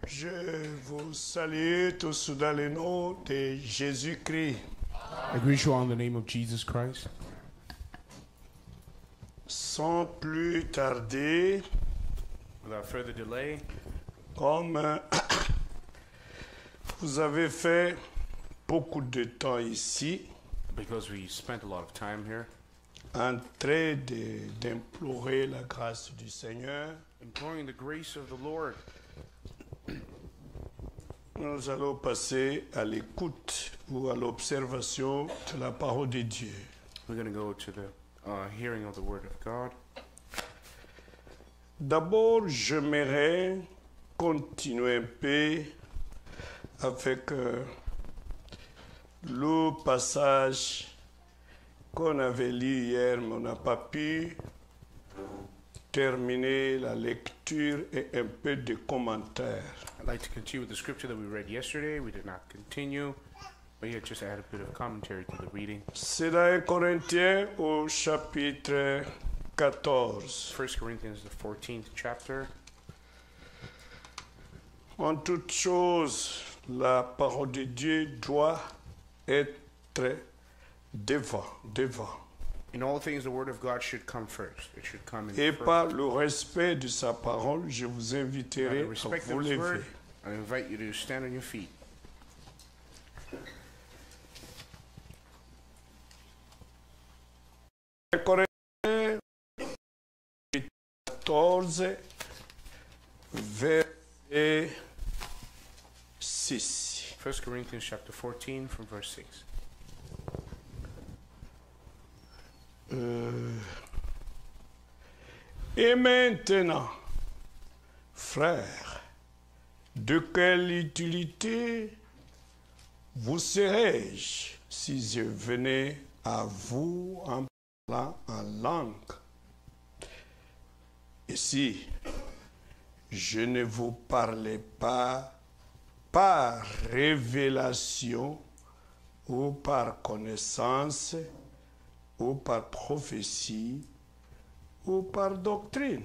Je vous salue tous dans le nom de Jésus-Christ. I greet you all in the name of Jesus Christ. Sans plus tarder, Without further delay, comme vous avez fait beaucoup de temps ici, because we spent a lot of time here, en train d'implorer la grâce du Seigneur, imploring the grace of the Lord, nous allons passer à l'écoute ou à l'observation de la parole de Dieu. we're going to go to the hearing of the Word of God. D'abord, j'aimerais continuer un peu avec le passage qu'on avait lu hier, mais on n'a pas pu terminer la lecture et un peu de commentaires. I'd like to continue with the scripture that we read yesterday. We did not continue, but yet just add a bit of commentary to the reading. C'est dans 1 Corinthiens au chapitre 14. 1 Corinthians, the 14th chapter. En toute chose, la parole de Dieu doit être devant. In all things, the Word of God should come first. It should come in Et first. par le respect de sa parole, je vous By inviterai the à respect vous of His lever. Word, I invite you to stand on your feet. Corinthiens 14, verset 6. 1 Corinthians chapter 14 from verse 6. Et maintenant, frères, de quelle utilité vous serais-je si je venais à vous en parlant en langue? Et si je ne vous parlais pas par révélation ou par connaissance ou par prophétie ou par doctrine?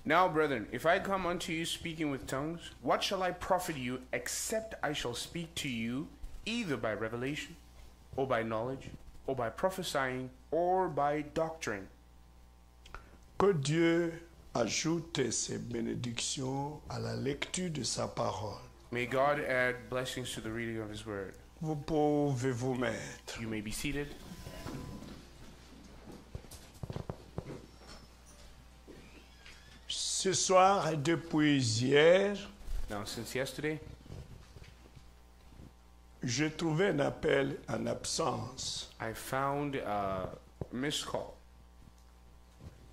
Now, brethren, if I come unto you speaking with tongues, what shall I profit you, except I shall speak to you either by revelation, or by knowledge, or by prophesying, or by doctrine? Que Dieu ajoute ses bénédictions à la lecture de sa parole. May God add blessings to the reading of His word. Vous pouvez vous mettre. You may be seated. Ce soir et depuis hier, Now, since yesterday, j'ai trouvé un appel en absence I found a missed call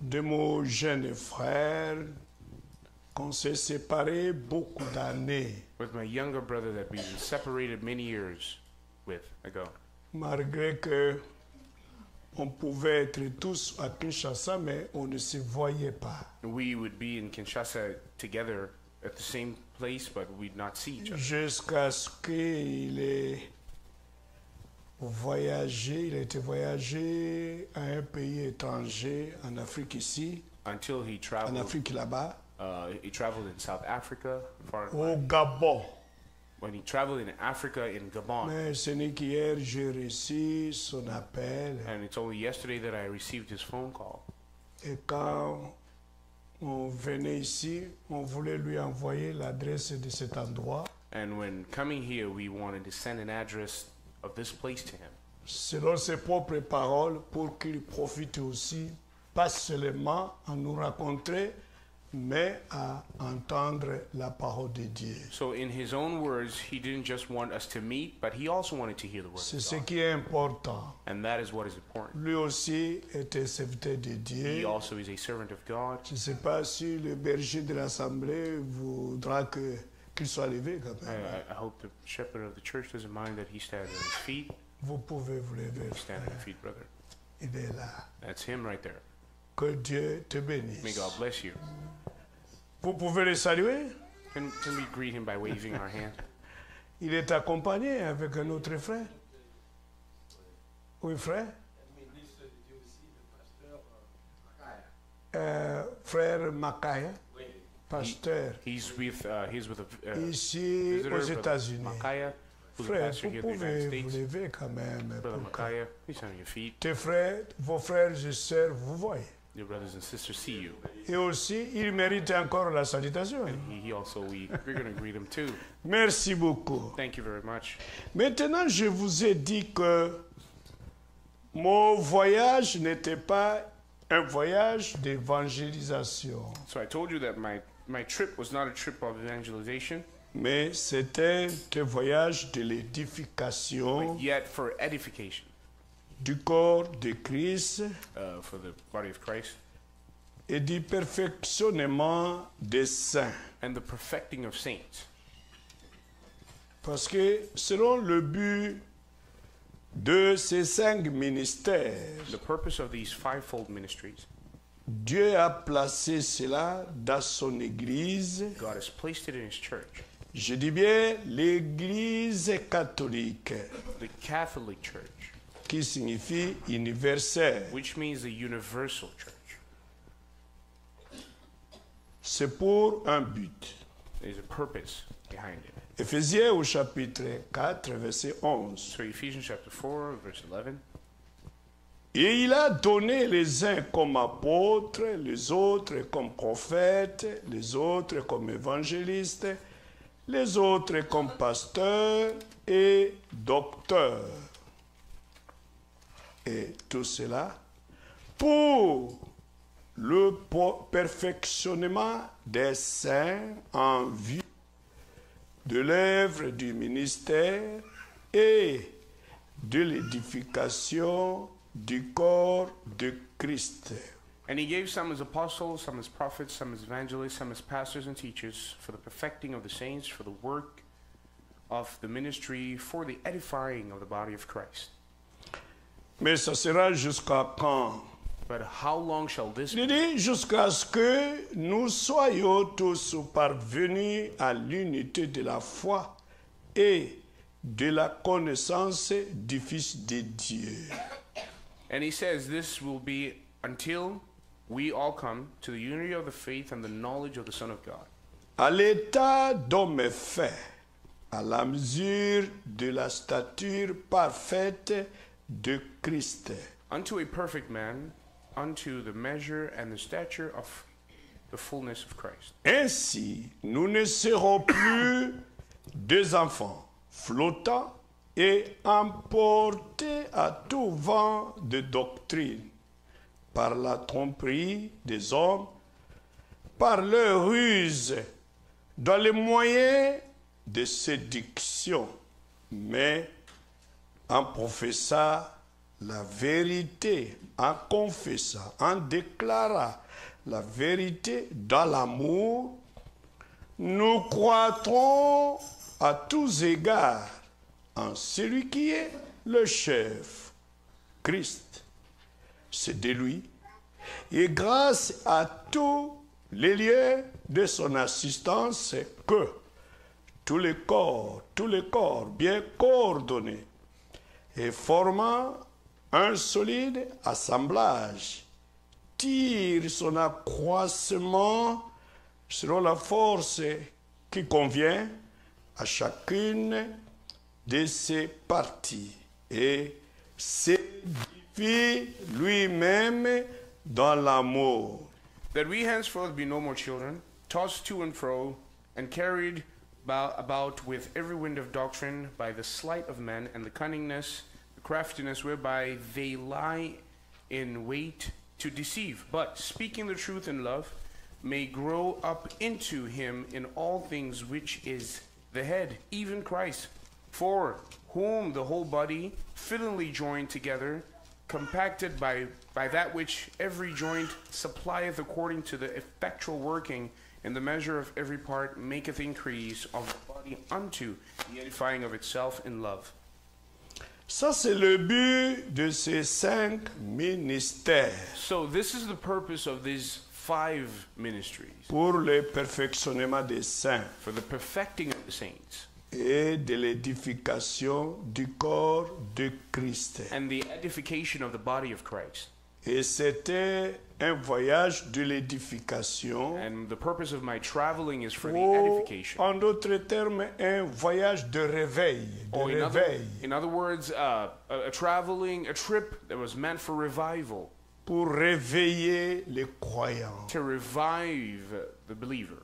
de mon jeune frère qu'on s'est séparés beaucoup d'années, with my younger brother that we've been separated many years ago. malgré que on pouvait être tous à Kinshasa, mais on ne se voyait pas. We would be in Kinshasa together at the same place, but we'd not see each other. Jusqu'à ce qu'il ait voyagé, il a été voyagé à un pays étranger, en Afrique ici, Until he en traveled, Afrique là-bas, he traveled in South Africa, far au Gabon. when he traveled in Africa, in Gabon. Mais ce n'est qu'hier j'ai reçu son appel. And it's only yesterday that I received his phone call. Et quand on venait ici, on voulait lui envoyer l'adresse de cet endroit. And when coming here, we wanted to send an address of this place to him. Selon ses propres paroles, pour qu'il profite aussi, pas seulement à nous rencontrer, mais à entendre la parole de Dieu. So in his own words, he didn't just want us to meet, but he also wanted to hear the word C'est of ce God. qui est important. And that is what is important. Lui aussi était serviteur de He Dieu. also is a servant of God. Je ne sais pas si le berger de l'Assemblée voudra qu'il soit levé quand même. I hope the shepherd of the church doesn't mind that he stands on his feet. Vous pouvez vous lever. Stand on your feet, brother. Il est là. That's him right there. Que Dieu te May bénisse. God bless you. Vous pouvez le saluer. Can we greet him by waving our hand? Il est accompagné avec un autre frère. Oui, frère. Frère Makaya. pasteur He's with a ici visitor, aux Brother États-Unis. Micaiah, who's a Frère, pastor vous here in the United pouvez vous States. lever quand même. Brother Pour que Micaiah, please stand on your feet. vos frères et sœurs vous voient. Your brothers and sisters see you. Et aussi, il mérite encore la salutation. He also, we're going to greet him too. Merci beaucoup. Thank you very much. Maintenant, je vous ai dit que mon voyage n'était pas un voyage d'évangélisation, So I told you that my trip was not a trip of evangelization, mais c'était un voyage de l'édification but yet for edification, du corps de Christ for the body of Christ, et du perfectionnement des saints. and the perfecting of saints. Parce que selon le but de ces 5 ministères, The purpose of these fivefold ministries, Dieu a placé cela dans son Église. God has placed it in His church, Je dis bien l'Église catholique, the Catholic Church, qui signifie universelle. which means the universal church. C'est pour un but. There's a purpose behind it. Éphésiens au chapitre 4, verset 11. So Ephesians chapter 4, verse 11. Et il a donné les uns comme apôtres, les autres comme prophètes, les autres comme évangélistes, les autres comme pasteurs et docteurs. Et tout cela pour le perfectionnement des saints en vue de l'œuvre du ministère et de l'édification du corps de Christ. And He gave some as apostles, some as prophets, some as evangelists, some as pastors and teachers, for the perfecting of the saints, for the work of the ministry, for the edifying of the body of Christ. Mais ça sera jusqu'à quand? But how long shall this Il be? dit jusqu'à ce que nous soyons tous parvenus à l'unité de la foi et de la connaissance du Fils de Dieu. And He says this will be until we all come to the unity of the faith and the knowledge of the Son of God, À l'état d'homme fait, à la mesure de la stature parfaite de Christ. unto a perfect man, unto the measure and the stature of the fullness of Christ. Ainsi, nous ne serons plus des enfants flottants et emportés à tout vent de doctrine par la tromperie des hommes, par leur ruse, dans les moyens de séduction, mais en professant la vérité, en confessant, en déclarant la vérité dans l'amour, nous croîtrons à tous égards en celui qui est le chef, Christ. C'est de lui. Et grâce à tous les lieux de son assistance que tous les corps bien coordonnés et formant un solide assemblage tire son accroissement selon la force qui convient à chacune de ses parties et s'édifie lui-même dans l'amour. That we henceforth be no more children, tossed to and fro, and carried about with every wind of doctrine by the sleight of men and the cunningness, the craftiness whereby they lie in wait to deceive, but speaking the truth in love, may grow up into Him in all things which is the head, even Christ, for whom the whole body, fittingly joined together, compacted by that which every joint supplieth according to the effectual working in the measure of every part, maketh increase of the body unto the edifying of itself in love. Ça, c'est le but de ces 5 ministères So this is the purpose of these 5 ministries, pour le perfectionnement des saints for the perfecting of the saints et de l'édification du corps de Christ. and the edification of the body of Christ. Et c'était un voyage de l'édification. And the purpose of my traveling is for the Ou, edification. en d'autres termes, un voyage de réveil. De Or réveil. in other words, a trip that was meant for revival, Pour réveiller les croyants. to revive the believer,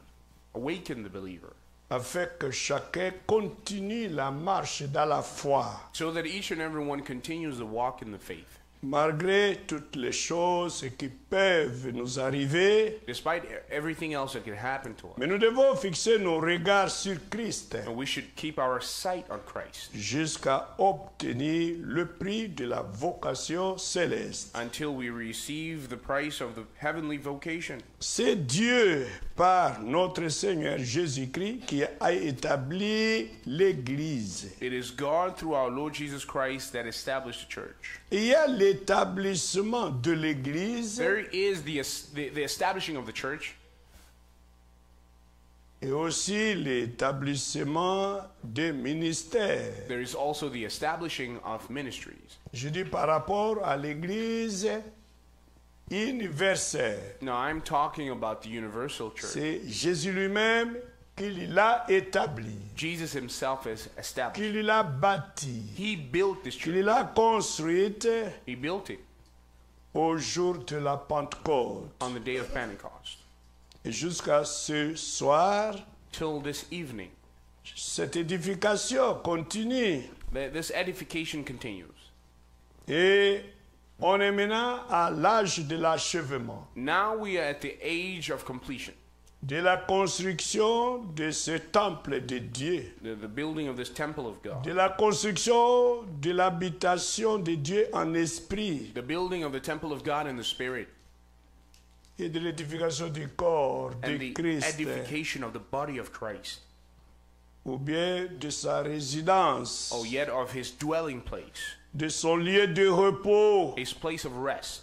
awaken the believer, Afin que chacun continue la marche dans la foi. so that each and every one continues to walk in the faith. Malgré toutes les choses qui peuvent nous arriver, Despite everything else that can happen to us. mais nous devons fixer nos regards sur Christ And we should keep our sight on Christ jusqu'à obtenir le prix de la vocation céleste. until we receive the price of the heavenly vocation. C'est Dieu, par notre Seigneur Jésus-Christ, qui a établi l'Église. It is God through our Lord Jesus Christ that established the church. Il y a l'établissement de l'Église There is the establishing of the church et aussi l'établissement des ministères. there is also the establishing of ministries. Je dis par rapport à l'Église universelle. Now, I'm talking about the universal church. C'est Jésus lui-même qui l'a établi, Jesus himself has established. qui l'a bâti, He built this qui church. l'a construite He built it au jour de la Pentecôte. on the day of Pentecost. Et jusqu'à ce soir, Till this evening, cette édification continue. this edification continues. Et on est maintenant à l'âge de l'achèvement, Now we are at the age of completion, de la construction de ce temple de Dieu, the building of this temple of God, de la construction de l'habitation de Dieu en esprit the building of the temple of God in the Spirit, et de l'édification du corps and de the Christ, edification of the body of Christ, ou bien de sa résidence, or yet of his dwelling place, de son lieu de repos. his place of rest.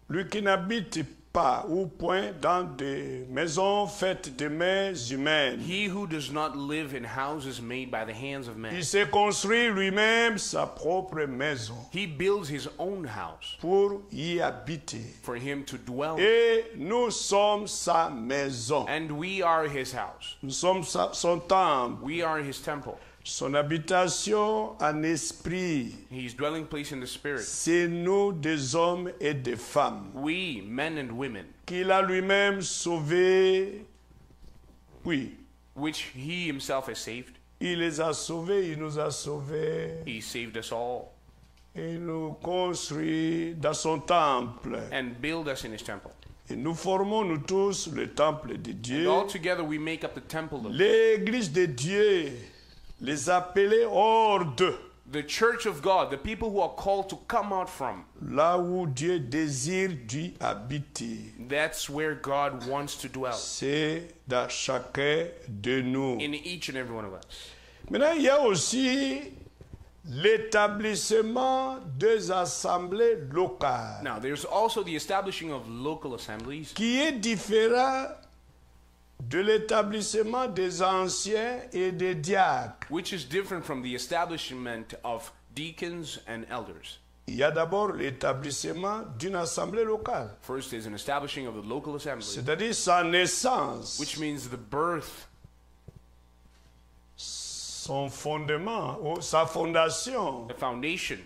Lui qui n'habite pas ou point dans des maisons faites de mains humaines. He who does not live in houses made by the hands of men. Il s'est construit lui-même sa propre maison He builds his own house pour y habiter. for him to dwell in. Et nous sommes sa maison. And we are his house. Nous sommes son temple, We are his temple. son habitation en esprit. His dwelling place in the Spirit. C'est nous des hommes et des femmes We, men and women, qu'il a lui-même sauvés. Oui, which he himself has saved. il les a sauvés, il nous a sauvés. He saved us all Et il nous construit dans son temple. and build us in his temple. Et nous formons, nous tous, le temple de And Dieu. all together we make up the temple of L'église de Dieu, les appelés hors d'eux, the church of God, the people who are called to come out from. là où Dieu désire d'y habiter. That's where God wants to dwell, C'est dans chacun de nous. in each and every one of us. Maintenant, il y a aussi l'établissement des assemblées locales, Now, there's also the establishing of local assemblies, qui est différent de l'établissement des anciens et des diacres. which is different from the establishment of deacons and elders. Il y a d'abord l'établissement d'une assemblée locale, First is an establishing of the local assembly, c'est-à-dire sa naissance, which means the birth, son fondement, ou sa fondation. the foundation.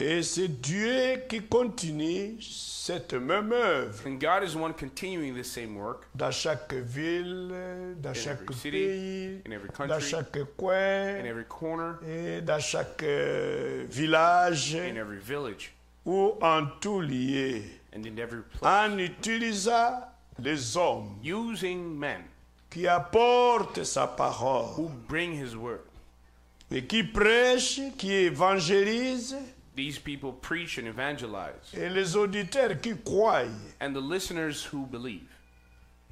Et c'est Dieu qui continue cette même œuvre And God is the one continuing this same work dans chaque ville, dans chaque every city, pays, in every dans country, chaque in coin every corner, et dans chaque village in every village, ou en tout lieu, and in every place, en utilisant les hommes using men qui apportent sa parole who bring his word. et qui prêchent, qui évangélisent, These people preach and evangelize, et les auditeurs qui croient. and the listeners who believe.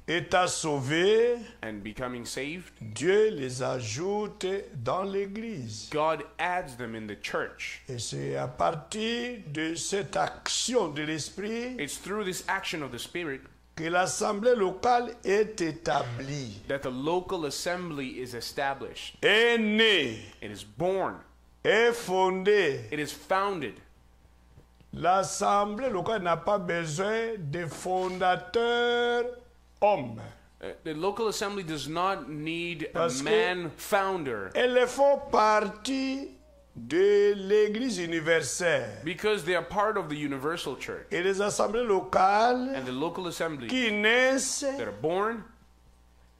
Étant sauvés, And becoming saved, Dieu les ajoute dans l'Église. God adds them in the church. Et c'est à partir de cette action de l'Esprit It's through this action of the Spirit que l'Assemblée locale est établie, that the local assembly is established. est née, It is born. est fondée. It is founded. l'assemblée locale n'a pas besoin de fondateurs hommes. The local assembly does not need a Parce que man founder elles font partie de l'Église universelle. because they are part of the universal church. Et les assemblées locales And the local assembly qui naissent that are born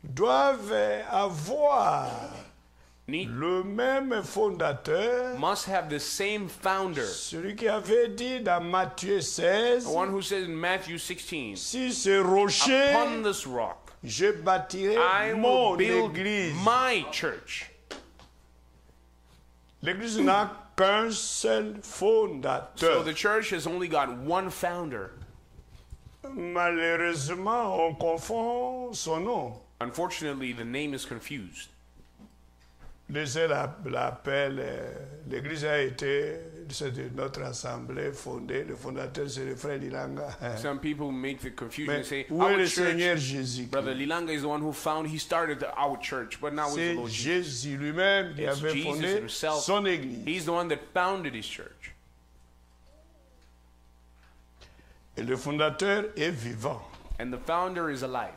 doivent avoir need, le même fondateur, must have the same founder. celui qui avait dit dans Matthieu 16, The one who says in Matthew 16, si ce rocher, upon this rock je bâtirai I will mon build église. my church. L'église n'a qu'un seul So fondateur. the church has only got one founder. Malheureusement, on confond son nom. Unfortunately, the name is confused. Les uns l'appellent, l'église a été, c'est de notre assemblée fondée, le fondateur c'est le frère Lilanga. Some people make the confusion Mais and say, où est our le church, Seigneur Jésus? Brother Lilanga is the one who he started our church, but now it's the C'est Lord Jesus. Jésus lui-même qui It's avait Jesus fondé himself. son église. He's the one that founded his church. Et le fondateur est vivant. And the founder is alive.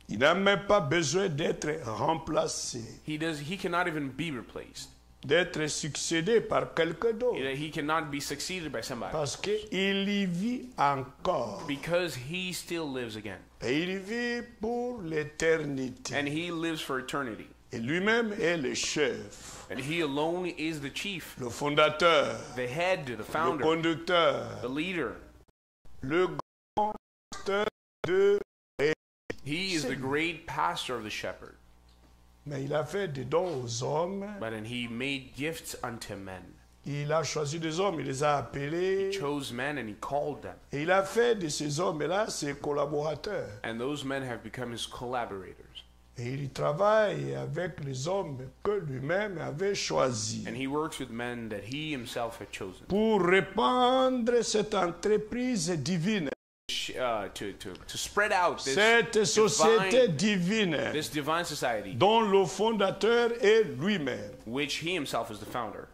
Il n'a même pas besoin d'être remplacé, He cannot even be replaced. d'être succédé par quelqu'un d'autre. He cannot be succeeded by somebody. Parce qu'il y vit encore. Because he still lives again. Et il y vit pour l'éternité. And he lives for eternity. Et lui-même est le chef, And he alone is the chief, le fondateur, the head, the le founder, conducteur, the leader. le grand pasteur de... He is the great pastor of the shepherd. Mais il a fait des dons aux hommes. But and he made gifts unto men. Il a choisi des hommes, il les a appelés. Chose men and he called them. Et il a fait de ces hommes-là ses collaborateurs. And those men have become his collaborators. Et il travaille avec les hommes que lui-même avait choisis. And he works with men that he himself had chosen. Pour répandre cette entreprise divine. To spread out Cette société divine this divine society, dont le fondateur est lui-même. which he himself is the founder.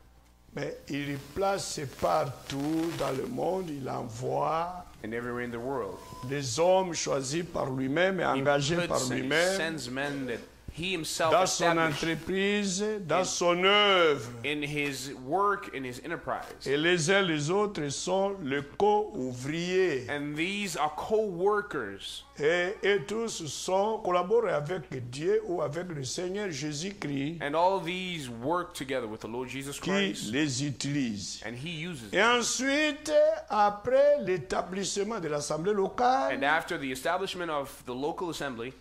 Mais il y place partout dans le monde, il envoie And everywhere in the world, des hommes choisis par lui-même et he engagés par puts and he lui-même sends men that he himself dans son established entreprise, dans son œuvre. in his work, in his enterprise. Et les uns les autres sont les co-ouvriers. And these are co-workers. Et tous collaborent avec Dieu ou avec le Seigneur Jésus-Christ And all these work together with the Lord Jesus qui Christ. les utilise. And he uses Et them. ensuite, après l'établissement de l'Assemblée locale, And after the establishment of the local assembly,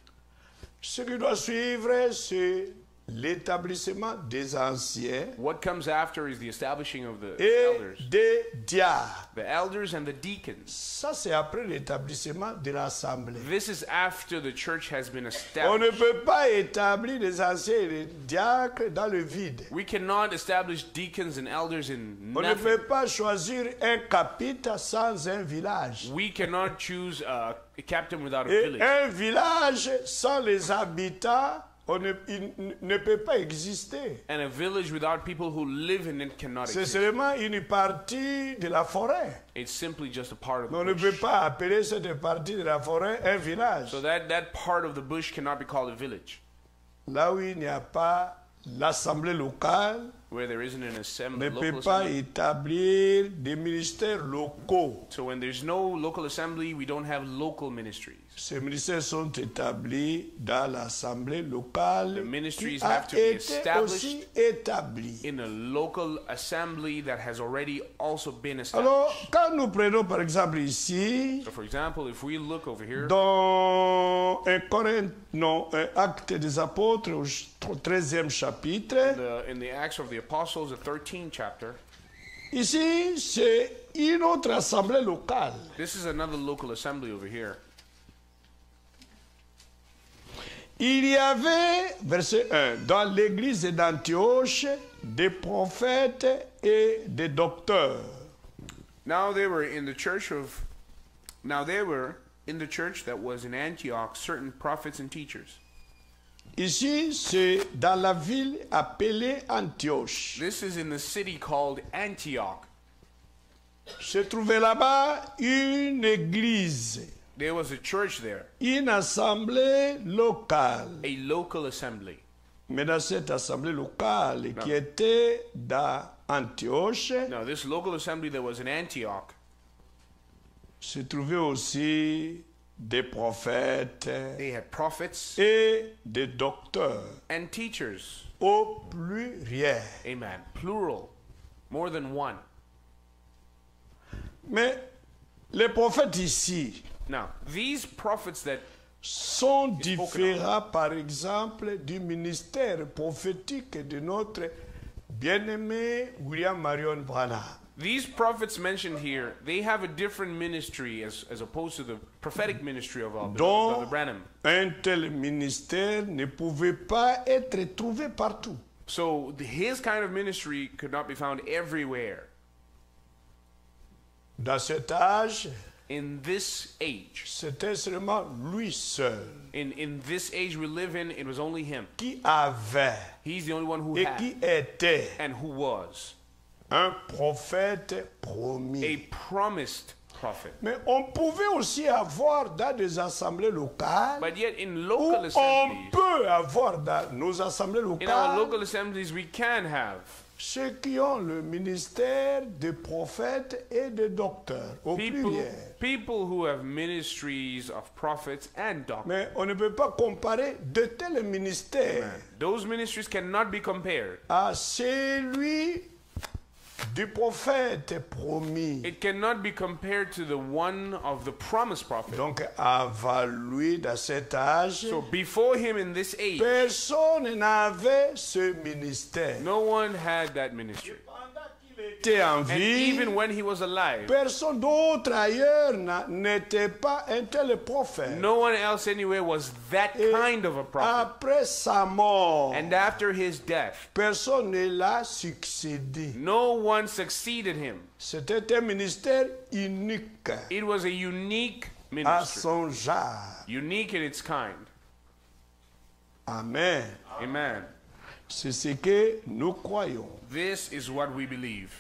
ce qui doit suivre, c'est l'établissement des anciens what comes after is the establishing of the et elders. des diacres. The elders and the deacons. Ça, c'est après l'établissement de l'Assemblée. This is after the church has been On ne established. peut pas établir les anciens et les diacres dans le vide. We cannot establish deacons and elders in On ne nothing. peut pas choisir un capite sans un village. We cannot choose a captain without a Et village. un village sans les habitants, il ne peut pas exister. And a village without people who live in it cannot C'est exist. seulement une partie de la forêt. It's simply just a part of Mais on the ne peut bush. pas appeler cette partie de la forêt un village. So that part of the bush cannot be called a village. Là où il n'y a pas l'assemblée locale, Where there isn't an ne assembly, peut local pas assembly. établir des ministères locaux. So when there's no local assembly, we don't have local ministries. Ces ministères sont établis dans l'assemblée locale The ministries qui a have to be été established aussi établie. In a local assembly that has already also been Alors, established. quand nous prenons par exemple ici, So for example, if we look over here, dans un Acte des Apôtres au 13e chapitre, in the Acts of the Apostles, the 13th chapter, ici c'est une autre assemblée locale. this is another local assembly over here. Il y avait, verset 1, dans l'église d'Antioche, des prophètes et des docteurs. Now there were in the church that was in Antioch certain prophets and teachers. Ici, c'est dans la ville appelée Antioche. This is in the city called Antioch. se trouvait là-bas une église, There was a church there, une assemblée locale. a local assembly. Mais dans cette assemblée locale qui était dans Antioche, Now, this local assembly that was in Antioch, se trouvaient aussi des prophètes they had prophets et des docteurs and teachers. au pluriel. Amen. Plural. More than one. Mais les prophètes ici Now, these prophets that sont différents, par exemple, du ministère prophétique de notre bien-aimé William Marion Branham. these prophets mentioned here, they have a different ministry as opposed to the prophetic ministry of Brother Donc, Branham. un tel ministère ne pouvait pas être trouvé partout. So his kind of ministry could not be found everywhere. Dans cet âge, In this age, c'était seulement lui seul in this age we live in, it was only him. qui avait He's the only one who et had qui était and who was un prophète a promis. promised prophet. Mais on pouvait aussi avoir dans des assemblées locales, But yet in où local on assemblies, peut avoir dans nos assemblées in our locales, local assemblies, we can have ceux qui ont le ministère de prophètes et de docteurs, au pluriel. people who have ministries of prophets and doctors. Mais on ne peut pas comparer de tels ministères Those ministries cannot be compared. à celui du prophète promis. It cannot be compared to the one of the promised prophet. Donc, avant lui, dans cet âge, So before him in this age, personne n'avait ce ministère. no one had that ministry. Il était en And vie. even when he was alive, Personne d'autre ailleurs n'était pas un tel prophète. no one else anywhere was that kind of a prophet. Après sa mort, And after his death, personne ne l'a succédé. no one succeeded him. C'était un ministère unique It was a unique à ministry, son genre. unique in its kind. Amen. Amen. C'est ce que nous croyons. This is what we believe.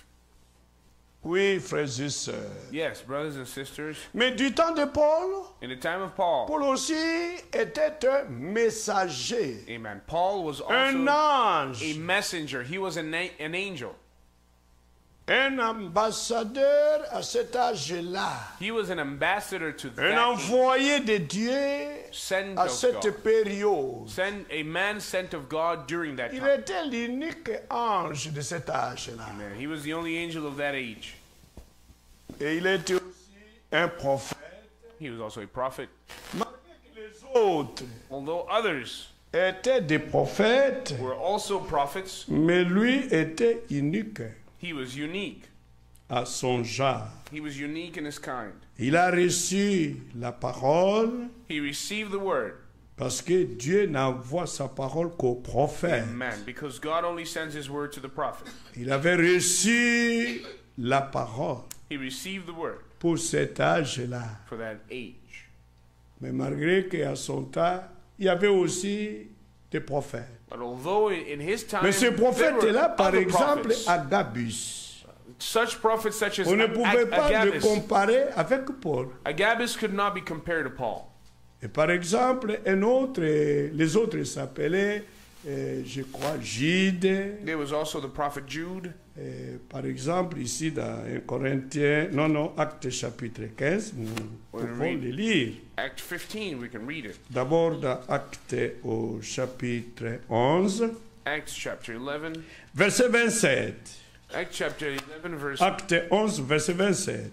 Oui, frères et sœurs. Yes, brothers and sisters, Mais du temps de Paul, in the time of Paul, Paul aussi était un messager, amen, Paul was un also a ange, messenger. He was an angel. un ambassadeur à cet âge-là, He was an ambassador to un that age, envoyé de Dieu sent à of cette God. période. A man sent of God during that Il time. était l'unique ange de cet âge-là. Amen. He was the only angel of that age. Et il était aussi un prophète, He was also a prophet. malgré que les autres Although others étaient des prophètes, were also prophets, mais lui était unique he was unique. à son genre. He was unique in his kind. Il a reçu la parole He received the word, parce que Dieu n'envoie sa parole qu'aux prophètes. amen, because God only sends his word to the prophet. Il avait reçu la parole He received the word pour cet âge-là. for that age. Mais malgré qu'à son temps, il y avait aussi des prophètes. But although in his time, Mais ce there were prophète-là, par other exemple, prophets, Agabus, such prophets such as on ne pouvait pas le Agabus. comparer avec Paul. Agabus could not be compared to Paul. Et par exemple, un autre, les autres s'appelaient, je crois, Gide. There was also the prophet Jude. Par exemple, ici dans 1 Corinthiens, Actes chapitre 15, nous pouvons le lire. Act 15, we can read it. D'abord dans Actes au chapitre 11, Acts chapter 11. verset 27. Acts chapter 11, verse Acte 11, verset 27.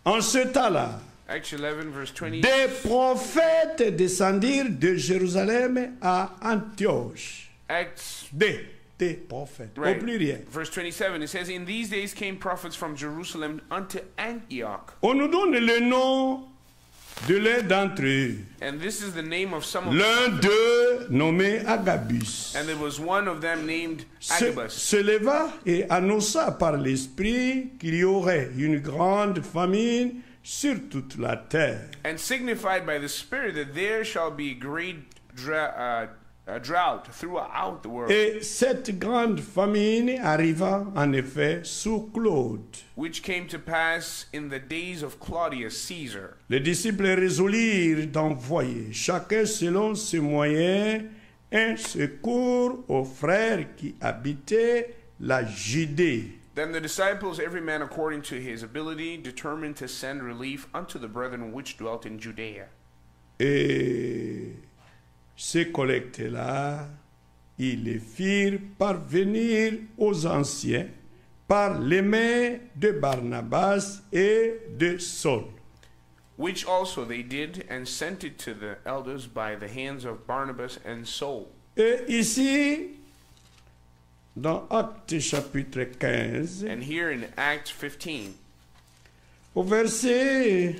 En ce temps-là, Acts 11, verse 20. des prophètes descendirent de Jérusalem à Antioche. Acts, Des prophètes, au right. pluriel. Verse 27, it says, In these days came prophets from Jerusalem unto Antioch. On nous donne le nom de l'un d'entre eux. And this is the name of some of them. L'un d'eux, nommé Agabus, And there was one of them named Agabus. se leva et annonça par l'Esprit qu'il y aurait une grande famine sur toute la terre. And signified by the Spirit that there shall be great a drought throughout the world, Et cette grande famine arriva en effet sous Claude. which came to pass in the days of Claudius Caesar. Les disciples résolurent d'envoyer, chacun selon ses moyens, un secours aux frères qui habitaient la Judée. Then the disciples, every man according to his ability, determined to send relief unto the brethren which dwelt in Judea. Et ces collectes-là, ils les firent parvenir aux anciens par les mains de Barnabas et de Saul. Which also they did, and sent it to the elders by the hands of Barnabas and Saul. Et ici, dans Actes chapitre 15, And here in Acts 15, au verset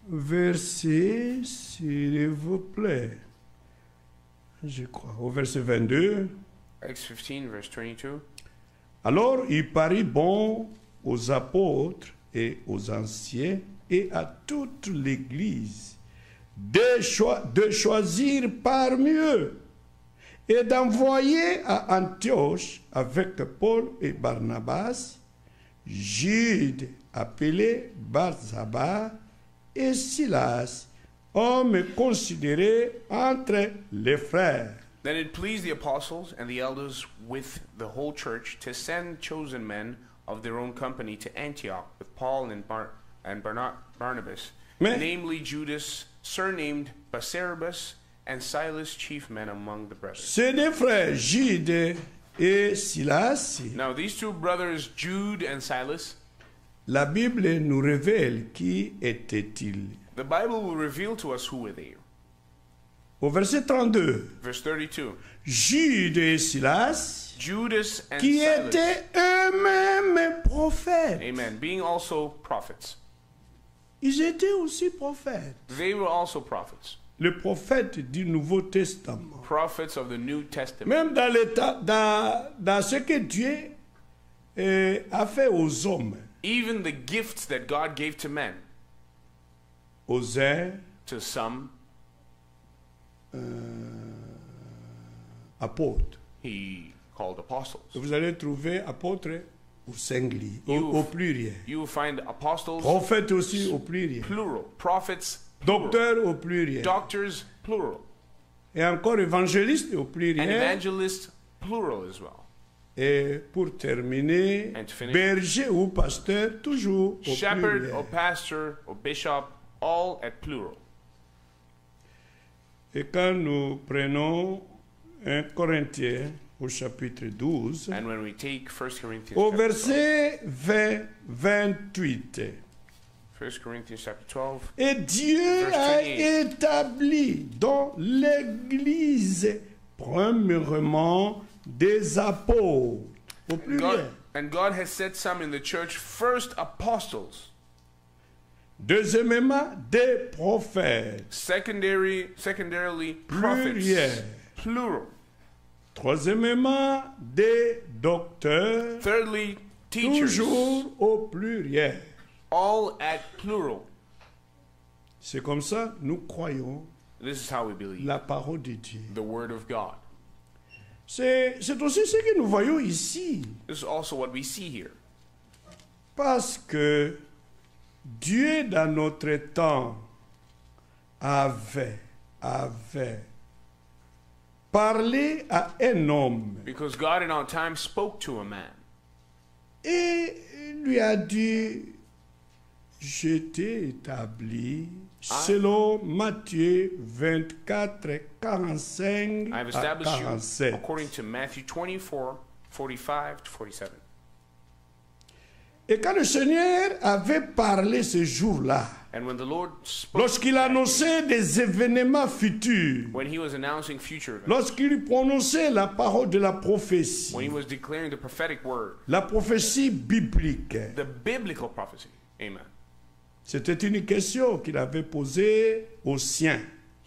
verset, s'il vous plaît, je crois, au verset 22, Acts 15, verse 22. alors il parut bon aux apôtres et aux anciens et à toute l'Église de choisir parmi eux et d'envoyer à Antioche avec Paul et Barnabas, Jude appelé Barsabas et Silas, hommes considérés entre les frères. Then it pleased the apostles and the elders with the whole church to send chosen men of their own company to Antioch with Paul and Barnabas, Mais- namely Judas, surnamed Barsabas, and Silas, chief men among the brethren. Ces deux frères, Jude et Silas, Now these two brothers, Jude and Silas, la Bible nous révèle qui étaient-ils. the Bible will reveal to us who were they. Au verset 32, Verse 32. Jude et Silas, Judas and qui Silas, étaient eux-mêmes prophètes. amen, being also prophets. Ils étaient aussi prophètes. They were also prophets. Le prophète du Nouveau Testament. Prophets of the New Testament. Même dans, dans ce que Dieu a fait aux hommes, Even the gifts that God gave to men, aux uns, to some, apôtres. he called apostles. Vous allez trouver apôtres au singulier, You- au pluriel. You will find apostles, Prophètes aussi au pluriel. plural. Prophets, plural. Docteurs au pluriel. Doctors, plural. Et encore évangélistes au And pluriel. evangelists, plural as well. Et pour terminer, And to finish, berger ou pasteur, toujours au shepherd pluriel. or pastor or bishop, all at plural. Et quand nous prenons 1 Corinthiens au chapitre 12, And when we take 1 Corinthians, au chapter 12, verset 28, 1 Corinthians chapter 12, et Dieu Verse a 28. établi dans l'Église premièrement des apôtres, au pluriel. God has set some in the church, first apostles, Deuxièmement, des prophètes. secondarily prophets, Pluriel. plural. Troisièmement, des docteurs, Thirdly, teachers, toujours au pluriel. all at plural. C'est comme ça nous croyons This is how we believe la parole de Dieu. the word of God. C'est aussi ce que nous voyons ici. This is also what we see here. Parce que Dieu, dans notre temps, avait parlé à un homme Because God in our time spoke to a man et lui a dit, je t'ai établi selon Matthieu 24, 45 I have à established you 47. according to Matthew 24, 45 to 47. Et quand le Seigneur avait parlé ce jour-là, And when the Lord spoke, lorsqu'il annonçait des événements futurs, when he was announcing future events, lorsqu'il prononçait la parole de la when he prophétie, was declaring the prophetic word, la prophétie biblique, the biblical prophecy, amen, c'était une question qu'il avait posée aux siens.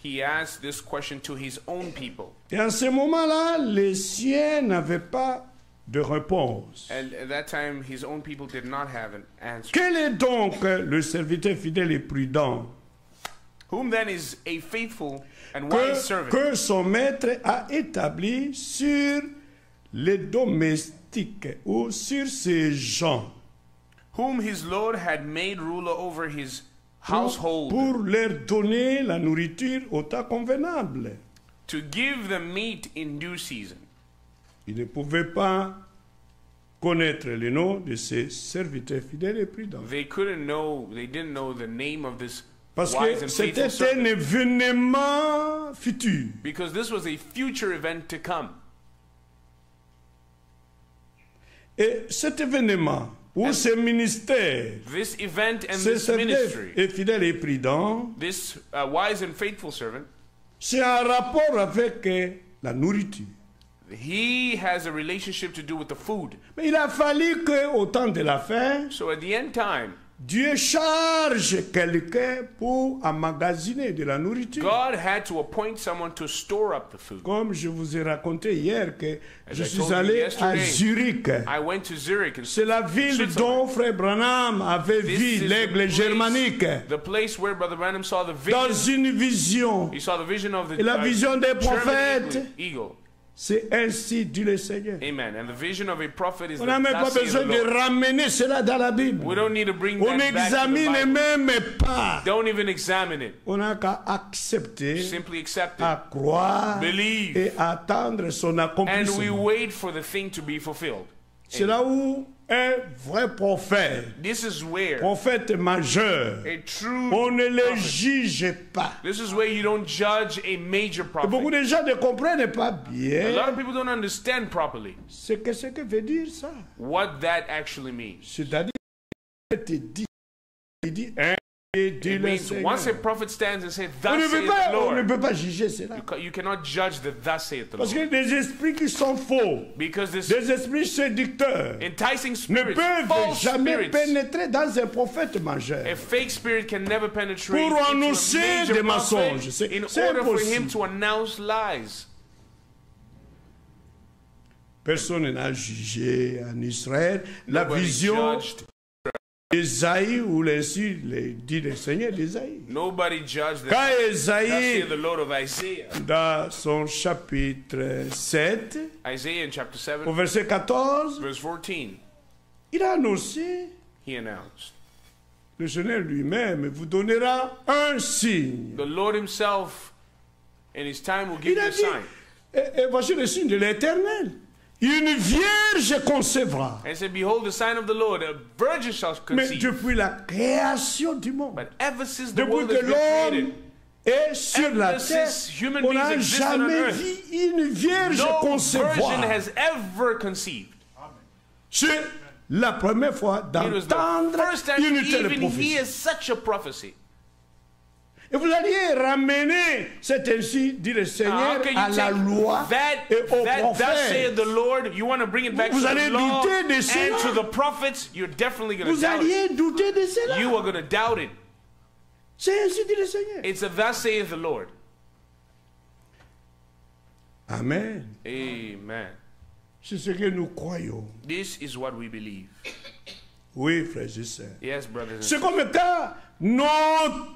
he asked this question to his own people. Et en ce moment-là, les siens n'avaient pas de réponse. And at that time, his own people did not have an answer. Quel est donc le serviteur fidèle et prudent Whom then is a faithful and wise servant, que son maître a établi sur les domestiques ou sur ses gens whom his Lord had made ruler over his household, pour leur donner la nourriture au temps convenable. to give them meat in due season. Il ne pouvait pas connaître le nom de ses serviteurs fidèles et prudents. They didn't know the name of this Parce wise que and c'était faithful un servant, événement futur. because this was a future event to come. Et cet événement, ou ce ministère, This event and ce this serviteur ministry, et fidèle et prudent, this wise and faithful servant, c'est un rapport avec la nourriture. he has a relationship to do with the food. Mais il a fallu qu'au temps de la fin, So at the end time, Dieu charge quelqu'un pour emmagasiner de la nourriture. God had to appoint someone to store up the food. Comme je vous ai raconté hier que As je I suis told you allé à yesterday, Zurich. I went to Zurich and C'est la ville Switzerland. dont Frère Branham avait This vu is the l'aigle place- germanique the place where Brother Branham saw the dans vision. une vision. He saw the vision of the Et la vision des German prophètes. eagle. C'est ainsi dit le Seigneur. Amen. And the vision of a prophet is On n'a the même pas thus saith besoin the de Lord. ramener cela dans la Bible. We don't need to bring On that back to the n'examine Bible. même pas. Don't even examine it. On n'a qu'à accepter, Simply accept it. à croire Believe. et attendre son And we accomplissement. wait for the thing to be fulfilled. C'est là où un vrai prophète, This is where prophète majeur, a true on ne le prophet. juge pas. This is where you don't judge a major Et beaucoup prophet. de gens ne comprennent pas A lot bien of people don't understand properly ce que veut dire ça. what that actually means. C'est-à-dire, il dit, hein, et dit It le means Seigneur. once a prophet stands and says, On "Thus ne saith peut pas, the on ne Lord," peut pas juger cela. you cannot judge the "Thus saith the Parce Lord," que des esprits qui sont faux, because this des esprits séducteurs, enticing ne spirits, peuvent false jamais spirits, pénétrer dans un prophète majeur. a fake spirit can never penetrate Pour into a annoncer major des prophet mensonges. C'est in order for him impossible. to announce lies. Personne n'a jugé en Israël la Nobody vision judged. d'Ésaïe ou dit le Seigneur d'Ésaïe. Nobody judged the Quand "Thus Ésaïe, saith the Lord" of Isaiah. dans son chapitre 7, Isaiah in chapter 7, au verset 14, verse 14, il a annoncé, he announced, le Seigneur lui-même vous donnera un signe. "The Lord himself in his time will give Il you a a dit, sign." et voici le signe de l'Éternel. Une vierge concevra. And he said, "Behold, the sign of the Lord, a virgin shall Mais conceive." depuis la création du monde, But ever since the depuis world que has been l'homme created, est sur la ever terre, since human on beings n'a existed on jamais earth, vu une vierge no virgin concevoir. has ever conceived. C'est la première fois It was the d'entendre first time une to telle even prophétie. hear such a prophecy. Et vous alliez ramener cet ainsi, dit le How Seigneur, can à you la loi take et aux that saith prophètes. the Lord, you want to bring it back Vous to allez the law douter de and cela. to the prophets, you're definitely going to Vous doubt it. alliez douter de cela. You are going to doubt it. C'est ainsi, dit le Seigneur. It's a "Thus saith the Lord." Amen. Amen. C'est ce que nous croyons. This is what we believe. Oui, frères et sœurs. Yes, brothers and C'est sisters. comme le cas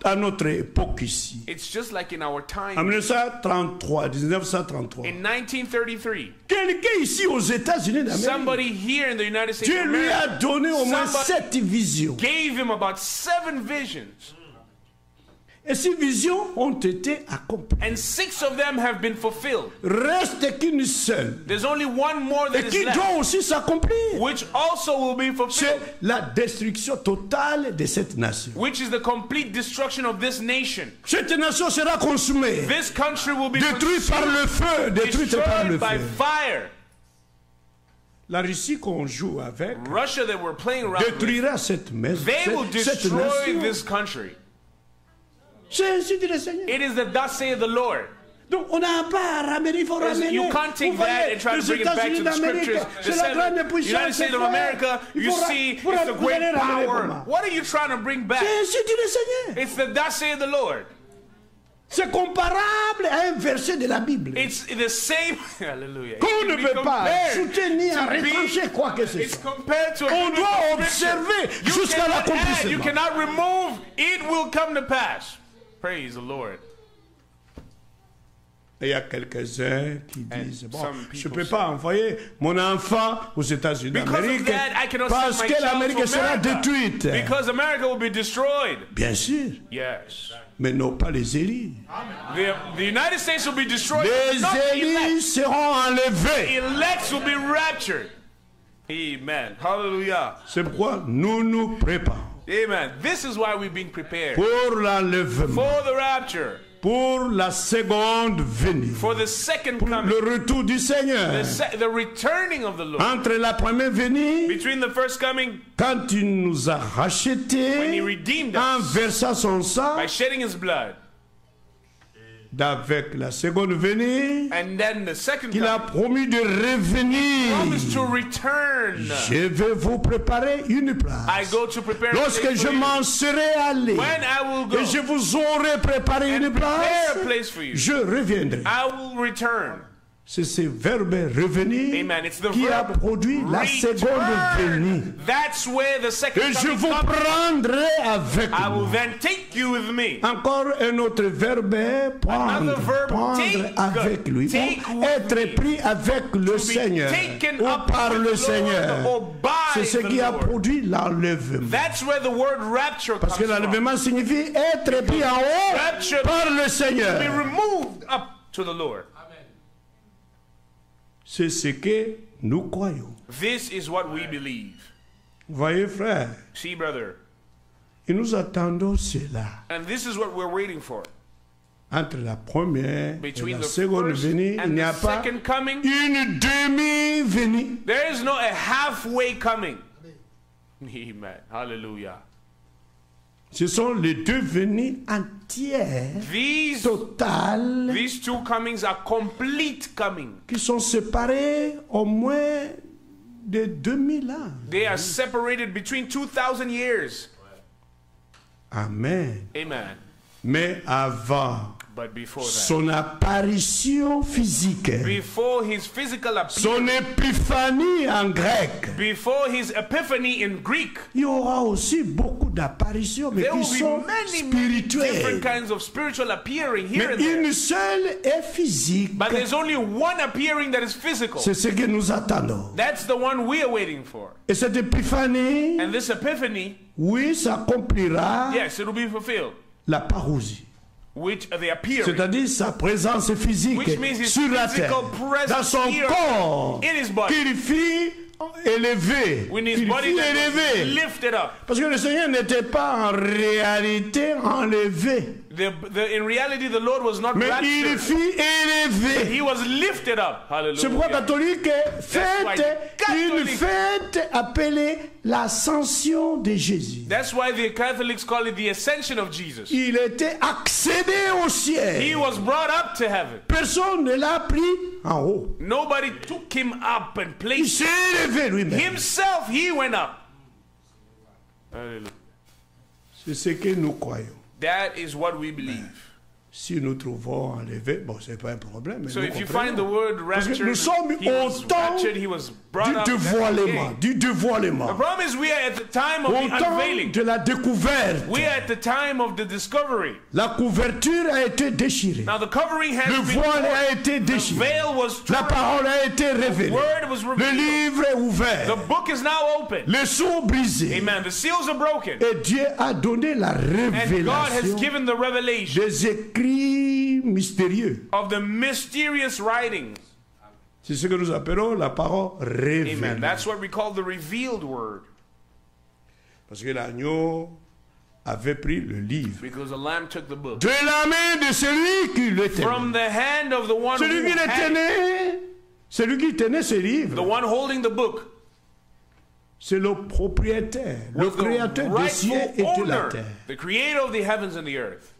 à notre époque ici. It's just like in our En time. 1933. In 1933, Quelqu'un ici aux États-Unis d'Amérique, somebody here in the United States Dieu of lui a America donné au moins somebody 7 visions. gave him about 7 visions, Et ces visions ont été accomplies. and 6 of them have been fulfilled. Reste qu'une seule. There's only one more Et that is qui left, doit aussi s'accomplir. which also will be fulfilled, C'est la destruction totale de cette nation. which is the complete destruction of this nation. Cette nation sera consumée, This country will be détruite par le feu, détruite par le destroyed by feu. fire. La Russie qu'on joue avec Russia that we're playing around with, détruira cette maison, they will cette destroy nation. this country. C'est ainsi dit le Seigneur. It is the "Thus saith the Lord." Donc on n'a pas à ramener, il faut ramener. You can't take Vous that voyez, and try to les bring it back to États-Unis the scriptures. d'Amérique, c'est la grande United puissance. States of America, you see, it's the great power. What are you trying to bring back? C'est ainsi dit le Seigneur. It's the "Thus saith the Lord." C'est comparable à un verset de la Bible. It's the same. Hallelujah. It Qu'on can ne be peut pas compared soutenir, to be- retrancher quoi que ce It's soit. compared to a On human doit scripture. observer You jusqu'à cannot add, you l'accomplissement. cannot remove. It will come to pass. Praise the Lord. Et il y a quelques-uns qui disent, bon, some je ne people peux pas envoyer mon enfant aux États-Unis Because d'Amérique of that, I cannot parce send my que child l'Amérique to sera America. détruite. Because America will be destroyed. Bien sûr, Yes. mais non pas les élus. The United States will be destroyed. Les Not the élus elect. seront enlevés. Elects will be raptured. Amen. Hallelujah. C'est pourquoi nous nous préparons Amen. This is why we're being prepared pour l'enlèvement, for the rapture, pour la seconde venue, for the second pour coming, le retour du Seigneur. the returning of the Lord. Entre la première venue, Between the first coming, quand il nous a when He rachetés redeemed en us versant son sang, by shedding His blood, d'avec la seconde venue, and then the second qu'il a coming, promis de promised to revenir. return. Je vais vous préparer une I place. go to prepare a Lorsque place je for you. m'en serai allé When I will go et je vous aurai préparé and une prepare a place, place for you, je reviendrai. I will return. C'est ce verbe revenir Amen. It's the qui a verb produit la seconde venue. return. That's where the second Et je coming vous comes. prendrai avec I will moi. then take you with me. Encore un autre verbe, prendre, Another verb, prendre take, avec lui, take ou with être me. pris avec le To be Seigneur, taken ou up par with le the Lord Seigneur. or by C'est ce the qui a Lord. produit l'enlèvement. That's where the word rapture Parce comes que from. l'enlèvement signifie être pris en haut Rapture par le Be Seigneur. removed up to the Lord. C'est ce que nous croyons. This is what we believe. Voyez, frère, See, brother, et nous attendons cela. and this is what we're waiting for. Entre la première et Between la the seconde first venue, il and n'y a the pas second coming, une demi-venue. there is no a halfway coming. Amen. Hallelujah. Ce sont les deux venues entières, These totales, two comings are complete coming. qui sont séparées au moins de 2000 ans. They are separated between 2,000 years. Amen. Amen. Mais avant But before that, son apparition physique, before his physical son appearance, épiphanie en grec, before his epiphany in Greek, il y aura aussi beaucoup d'apparitions, mais there qui will sont be many different spirituelles. kinds of spiritual appearing here Mais and there. une seule est physique. But there's only one appearing that is physical. C'est ce que nous attendons. That's the one we are waiting for. Et cette épiphanie, And this epiphany, oui, s'accomplira yes, it will be fulfilled. la parousie. Which the appearing, C'est-à-dire sa présence physique which means his sur la terre, physical presence dans son here corps, in his body, qu'il fit élevé. when his Qu'il body fit that was élevé. lifted up. Parce que le Seigneur n'était pas en réalité enlevé, In reality, the Lord was not mais il raptured. fit élevé. He was lifted up. C'est pourquoi Hallelujah. catholique why fête une Catholic- fête appelée l'ascension de Jésus. That's why the Catholics call it the ascension of Jesus. Il était accédé au He ciel. was brought up to heaven. Personne ne l'a pris en haut. Nobody took him up and Il placed s'est élevé lui-même. himself. He went up. Hallelujah. C'est ce que nous croyons. That is what we believe. Si nous trouvons enlevé, bon, c'est pas un problème. mais So nous if you comprenons. find the word Parce que raptured, nous sommes he au was temps raptured, he was brought du up. that's dévoilement, okay. du The dévoilement. problem is we are at the time of Au the temps unveiling. de la découverte. We are at the time of the discovery. La couverture a été déchirée. Now the covering has Le been voile torn. a été The déchiré. veil was La torn. parole a été révélée. Word was Le revealed. livre est The ouvert. book is now open. Les sceaux brisés. Amen. The seals are broken. Et Dieu a donné la And God has révélation given the revelation des écrits mystérieux. of the mysterious writings. C'est ce que nous appelons la parole révélée. Amen. That's what we call the revealed word. Parce que l'agneau avait pris le livre Because the Lamb took the book de la main de celui qui le tenait. from the hand of the one Celui who qui le had it. tenait, celui qui tenait ce The livre, one holding the book c'est le propriétaire, le was the créateur des cieux et rightful de la owner, terre. the creator of the heavens and the earth.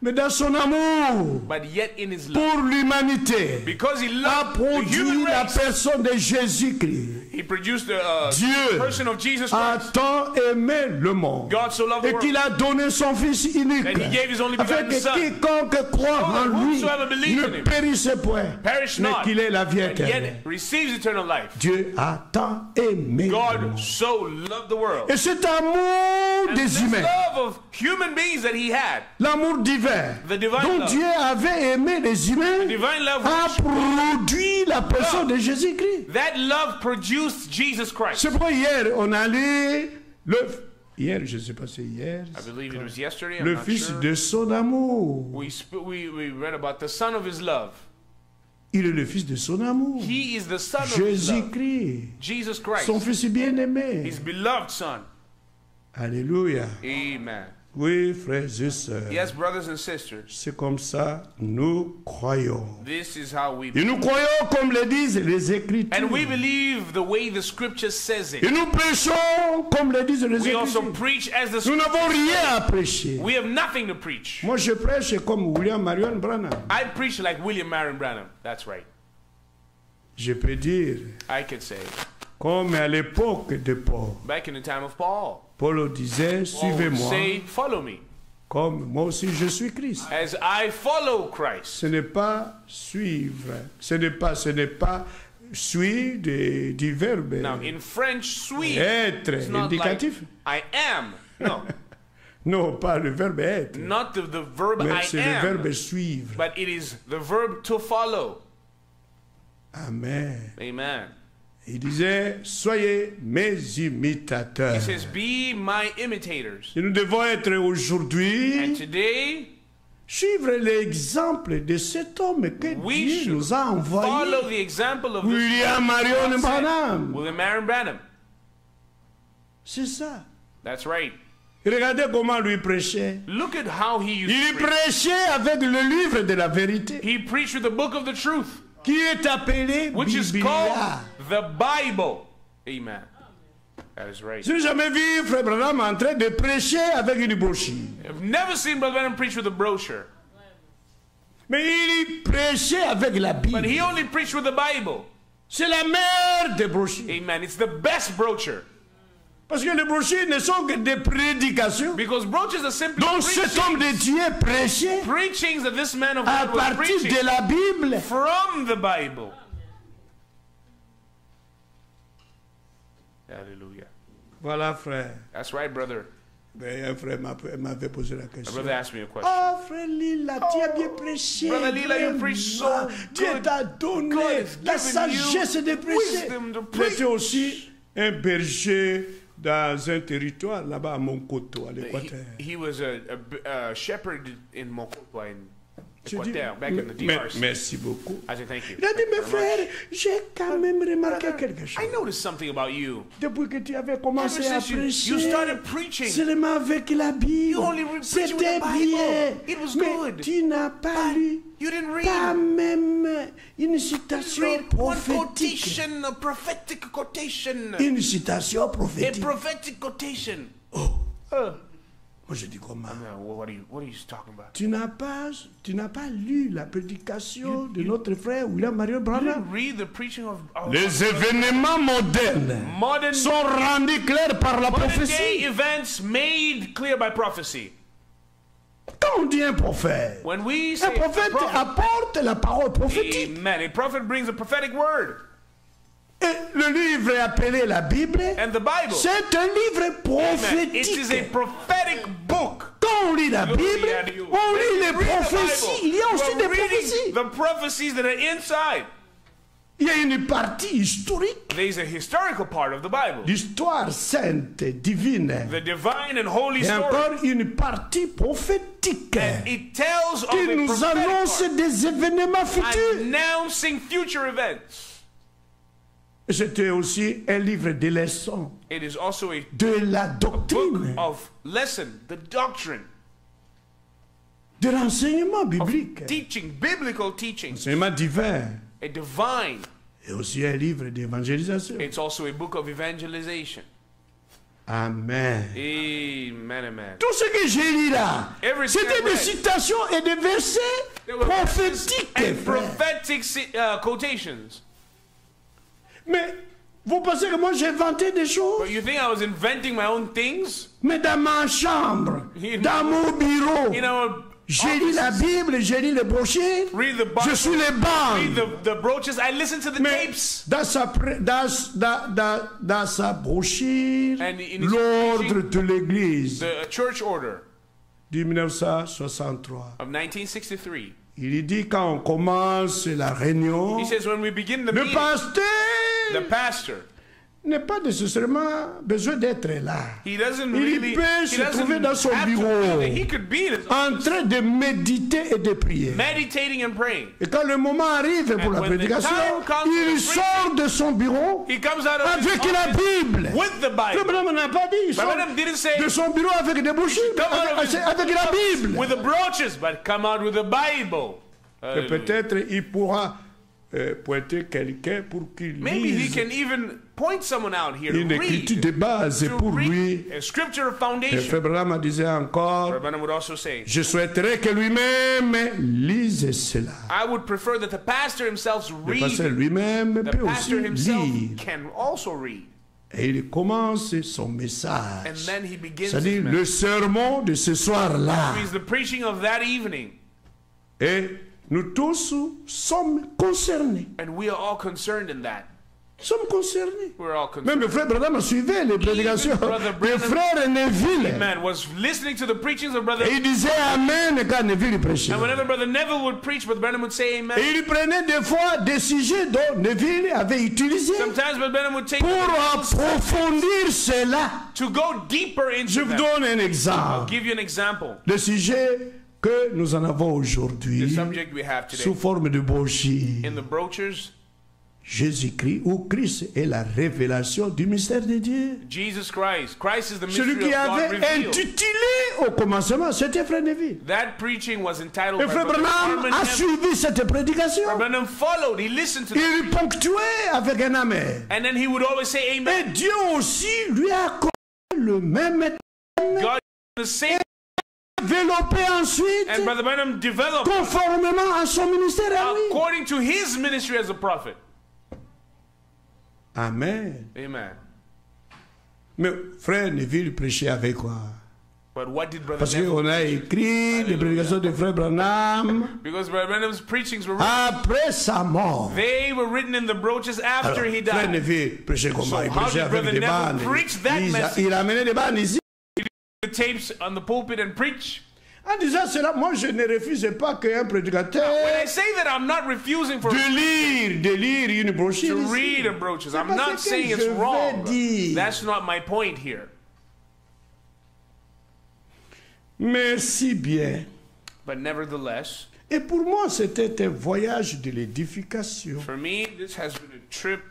Mais dans son amour but yet in his love, pour l'humanité, because he a loved the produit human la race, personne de Jésus-Christ. he produced the Dieu person of Jesus a Christ. tant aimé le monde God so loved the et qu'il world a donné son Fils unique, that he gave his only afin begotten que Son, quiconque croit en lui whosoever believes in ne him périsse point, perish mais not, qu'il ait la vie and éternelle. yet receives eternal life. Dieu a tant aimé le God monde. so loved the world. Et cet amour And des this humains, love of human beings that he had, l'amour divin the divine dont love, Dieu avait aimé les humains, divine love, a produit la personne love. de Jésus-Christ. that love produced Jesus Christ. C'est pourquoi hier, on a lu hier, je ne sais pas si hier, I believe it was yesterday. I'm le not Fils sure. de son amour. We read about the son of his love. Il est le Fils de son amour. He is the son of his love. Jésus-Christ, Jesus Christ, son Fils bien-aimé. his beloved son. Alléluia. Amen. Oui, frères et sœurs, Yes, brothers and sisters, c'est comme ça nous croyons. this is how we Et nous croyons comme le disent les Écritures. and we believe the way the scripture says Et it. nous prêchons comme le disent les We also Écritures. preach as the Nous scripture. n'avons rien à prêcher. We have nothing to preach. Moi, je prêche comme William Marion Branham. I preach like William Marion Branham. That's right. Je peux dire, I could say, comme à l'époque de Paul. back in the time of Paul, Paul disait, Paul would suivez-moi, say, follow me, comme moi aussi je suis Christ. as I follow Christ. Ce n'est pas suivre, ce n'est pas suivre du verbe Now, in French, suivre, être it's not like indicatif. I am. No, Non, pas le verbe être, not the verb mais I c'est le am, verbe suivre. but it is the verb to follow. Amen. Amen. Il disait, soyez mes imitateurs. He says, be my imitators. Et nous devons être aujourd'hui And today, suivre l'exemple de cet homme que we Dieu should nous a follow envoyé, the example of this William Marion Branham. William Marion Branham. C'est ça. That's right. Regardez comment lui prêchait. Look at how he used Il to preach. prêchait avec le livre de la vérité, He preached with the book of the truth, qui est appelé which is Biblia. called the Bible. Amen. That is right. Je n'ai jamais vu Frère Branham en train de prêcher avec une brochure. I've never seen Brother Branham preach with a brochure, Mais il prêchait avec la but Bible. he only preached with the Bible. C'est la meilleure des brochures. Amen. It's the best brochure, Parce que les brochures ne sont que des prédications because brochures are simply dont cet homme de Dieu prêchait preachings that this man of à God was partir preaching de la Bible. from the Bible. Hallelujah. Voilà, frère. That's right, brother. Ben, un frère m'avait posé la My question. brother asked me a question. Oh, frère Lila, tu as bien prêché. Brother Lila, you preach so Dieu good. t'a donné God has la given you sagesse de prêcher. wisdom to Il était preach. aussi un berger dans un territoire là-bas à Moncoto, à l'Équateur. He was a shepherd in Mokopa in Je dis, Equateur, back in the DRC. merci beaucoup. I said, thank you. Il a dit, mes Thank you very frères, j'ai quand même remarqué quelque chose. much. I noticed something about you. Depuis que tu avais commencé Ever à since you prêcher, started preaching, seulement avec la Bible, you only preached with c'était the Bible. bien. It was Mais good. tu n'as pas lu, You didn't pas read. même une citation Read one prophétique. quotation, a prophetic quotation. Une citation A prophétique. prophetic quotation. Moi, je dis comment? Now, what are you talking about? Tu n'as pas lu la prédication de notre frère William Marion You Branham. didn't read the preaching of Les événements modernes modern sont rendus clairs par la day prophétie. events made clear by prophecy. Quand on dit un prophète, When we un say prophète prophet, apporte la parole prophétique. amen, a prophet brings a prophetic word. Et le livre appelé la Bible, And the Bible, c'est un livre amen, it is a prophétique. prophetic book. Quand on lit la Glory Bible, to you. on When lit you les read the prophéties. Bible, Il y a aussi you des are reading prophéties. the prophecies that are inside. Il y a une partie historique, There's a historical part of the Bible, l'histoire sainte, divine. the divine and holy Et story. encore une partie prophétique And it tells of qui a nous prophetic annonce part, des événements futurs. announcing future events. C'était aussi un livre de leçons, It is also a de la book doctrine, of lesson, the doctrine, de l'enseignement of biblique, teaching, biblical teachings, enseignement divin, a divine. et aussi un livre d'évangélisation. It's also a book of evangelization. Amen. Amen, amen. Tout ce que j'ai lu là, Everything c'était I des read. citations et des versets There were prophétiques. and frère. prophetic quotations. Mais vous pensez que moi j'ai inventé des choses? But you think I was inventing my own things? Mais dans ma chambre, dans mon bureau, You know, j'ai lu la Bible, j'ai lu les brochures, read the Bible, je suis les read bandes. the brooches. I listen to the Mais tapes. dans sa brochure, And in his l'ordre de l'Église The church order de 1963, of 1963. il dit quand on commence la réunion, He says when we begin the le meeting, the pasteur pastor, n'est pas nécessairement besoin d'être là. he doesn't Il really, peut he se doesn't trouver dans son have to bureau, be there. He could be in his en train de méditer et de prier. meditating and praying. Et quand le moment arrive pour And la when the prédication, time comes il for sort de son bureau He comes out of his avec la office Bible. with the Le Bible. bonhomme n'a pas dit, il But sort Branham didn't say de son bureau avec des brochures, come out of his avec la Bible. with the brooches, but come out with the Bible. Et Hallelujah. peut-être il pourra pointer quelqu'un pour qu'il Maybe he lise can even point someone out here to une écriture read, de base to pour lui. read a scripture of Et foundation. Frère Branham disait encore, Branham would also say, je souhaiterais que lui-même lise cela. I would prefer that the pastor himself Le pasteur read. lui-même The peut aussi pastor himself lire. can also read. Et il commence son And message. then he begins his C'est-à-dire message. le sermon de ce soir-là. Means the preaching of that evening. Et nous tous sommes concernés. And we are all concerned in that. Sommes concernés. We're all concerned. Même le frère Branham suivait les prédications Brother des Branham- frères Neville. Man was listening to the preachings of Brother. Et il disait Amen quand Neville prêchait. And whenever Brother Neville would preach, Brother Branham would say amen. Et il prenait des fois des sujets dont Neville avait utilisé Sometimes Brother Branham would take pour approfondir cela. to go deeper into Je vous them. donne un I'll exemple. give you an example. Le sujet que nous en avons The aujourd'hui subject we have sous today. forme de brochure. In the brochures, Jésus-Christ ou Christ est la révélation du mystère de Dieu. Jesus Christ. Christ is the Celui mystery qui of God avait revealed. intitulé au commencement, c'était Frère Neville. That preaching was entitled Et by Frère Brother Branham Norman a Neville. suivi cette prédication. Brother Branham followed. He listened to them. Il ponctuait avec un amen. And then he would always say Et amen. Dieu aussi lui a accordé le même God the same. développé ensuite And Brother Branham developed conformément à son ministère à lui. according to his ministry as a prophet. Amen. Amen. Mais Frère Neville prêchait avec quoi? But what did Brother Parce Neville qu'on a preach? écrit des prédications de Frère Branham Because Brother Branham's preachings were written. après sa mort. They were written in the brochures after Alors, he Frère died. Neville prêchait comment? So Il how prêchait did avec Brother des Neville bandes. preach that message? Il amenait des bandes ici. The tapes on the pulpit and preach. En disant cela, moi je ne refuse pas qu'un prédicateur When I say that, I'm not refusing for de lire une brochure. to ici. read a brochures. I'm pas not ce que saying it's je veux wrong. dire. That's not my point here. Merci bien. But nevertheless, Et pour moi, c'était un voyage de l'édification. for me, this has been a trip.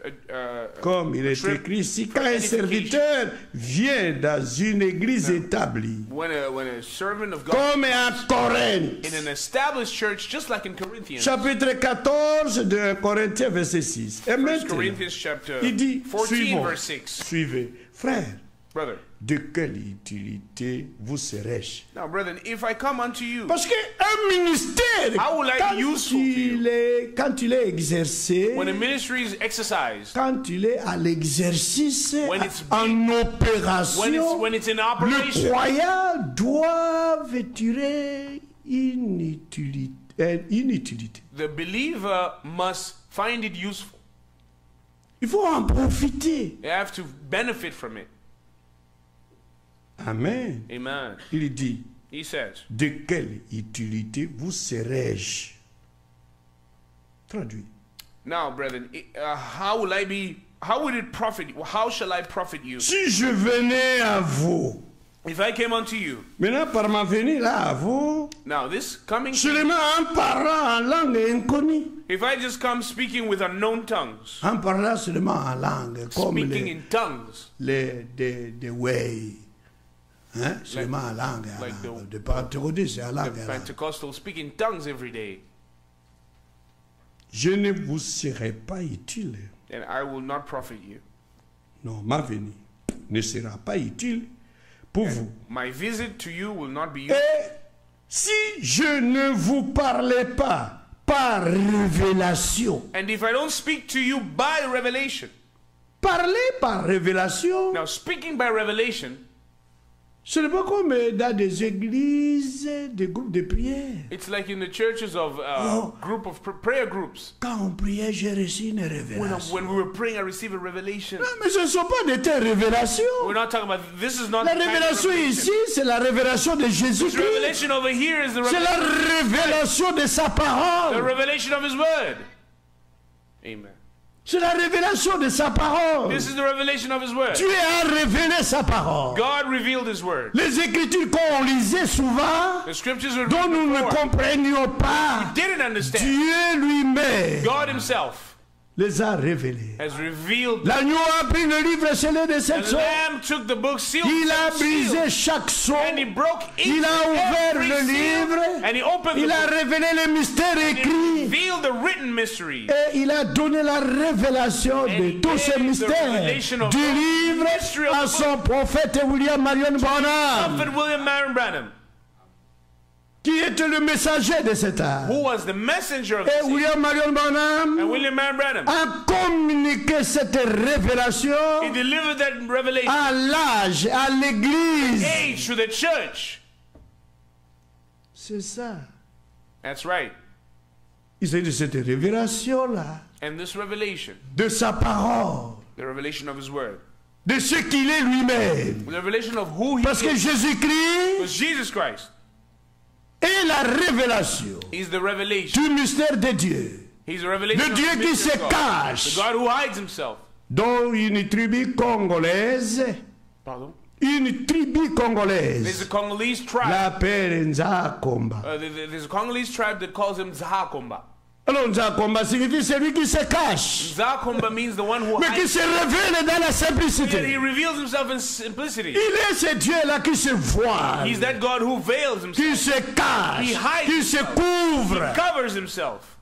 Comme il est trip écrit ici, for quand un edification. serviteur vient dans une église établie, When a servant of God comme à Corinthe, in an established church, just like in Corinthians, chapitre 14 de Corinthiens, verset 6. Et 1 maintenant, Corinthians chapter il dit, 14, suivons, verse 6. suivez. Frère, Brother, de quelle utilité vous serais-je? now, brethren, if I come unto you, Parce qu'un ministère, How will I be useful to you? quand il est exercé, when a ministry is exercised, quand il est à l'exercice, When it's en opération, when it's in le operation, croyant doit tirer inutilité. the believer must find it useful. Il faut en profiter. They have to benefit from it. Amen. Amen. Il dit, He says, de quelle utilité vous serais-je? Traduit. now, brethren, how would it profit you? How shall I profit you? Si je venais à vous, If I came unto you, maintenant par ma venue là à vous, now this coming, seulement en parlant en langue inconnue, if I just come speaking with unknown tongues, en parlant seulement en langue, comme speaking in tongues, des way, hein, seulement en langue, like de Pentecôte, c'est en the langue. Pentecostals speak in tongues every day, Je ne vous serai pas utile. then I will not profit you. Non, ma venue. ne sera pas utile pour vous. My visit to you will not be Et useful. si je ne vous parlais pas par révélation, And if I don't speak to you by revelation, parler par révélation, now speaking by revelation, ce n'est pas comme dans des églises, des groupes de prière. it's like in the churches of group of prayer groups. Quand on priait, j'ai reçu une révélation. When we were praying, I received a revelation. Non, mais ce ne sont pas de telles révélations. We're not talking about this is not La the kind of révélation revelation. ici, c'est la révélation de This Jésus-Christ. revelation over here is the C'est la revelation, révélation de sa the parole. revelation of His word. Amen. C'est la révélation de sa parole. This is the revelation of His word. Dieu a révélé sa parole. God revealed His word. Les écritures qu'on lisait souvent, The scriptures were dont nous written ne before. comprenions pas, Didn't understand. Dieu lui-même God Himself les a révélés. has revealed. L'agneau a pris le livre scellé de The cette sceaux. Lamb took the book, sealed Il a the seal, brisé chaque sceau. and He broke each Il a and ouvert every le seal, livre. and He opened the Il a book. révélé les mystères He écrits. revealed the written mysteries. Et il a donné la révélation And de he tous ces gave the mystères revelation of du the livre mystery of à the son prophète William Marion Branham, Prophet William Marion Branham, qui était le messager de cet âge. who was the messenger of Et the seal, William Marion and Branham William Marion Branham, a communiqué cette he révélation delivered that revelation à l'âge, à l'église. age to the church. C'est ça. That's right. Il s'agit de cette révélation-là, And this revelation, de sa parole, the revelation of His word, de ce qu'il est lui-même. the revelation of who He Parce que is, Jésus-Christ was Jesus Christ. est la révélation He's the revelation. du mystère de Dieu, He's the revelation le of Dieu the qui mystery se of God. cache, The God who hides Himself. dont une tribu congolaise, Pardon? une tribu There's congolaise, a Congolese tribe. l'appelle Nzakomba. There's a Congolese tribe that calls him Zahakomba. Alors Nzakomba signifie celui qui se cache, Zahakomba means the one who mais qui hides. se révèle dans la He simplicité. reveals himself in simplicity. Il est ce Dieu-là qui se voile, He's that God who veils qui himself, se cache, He hides qui se himself. couvre. covers himself,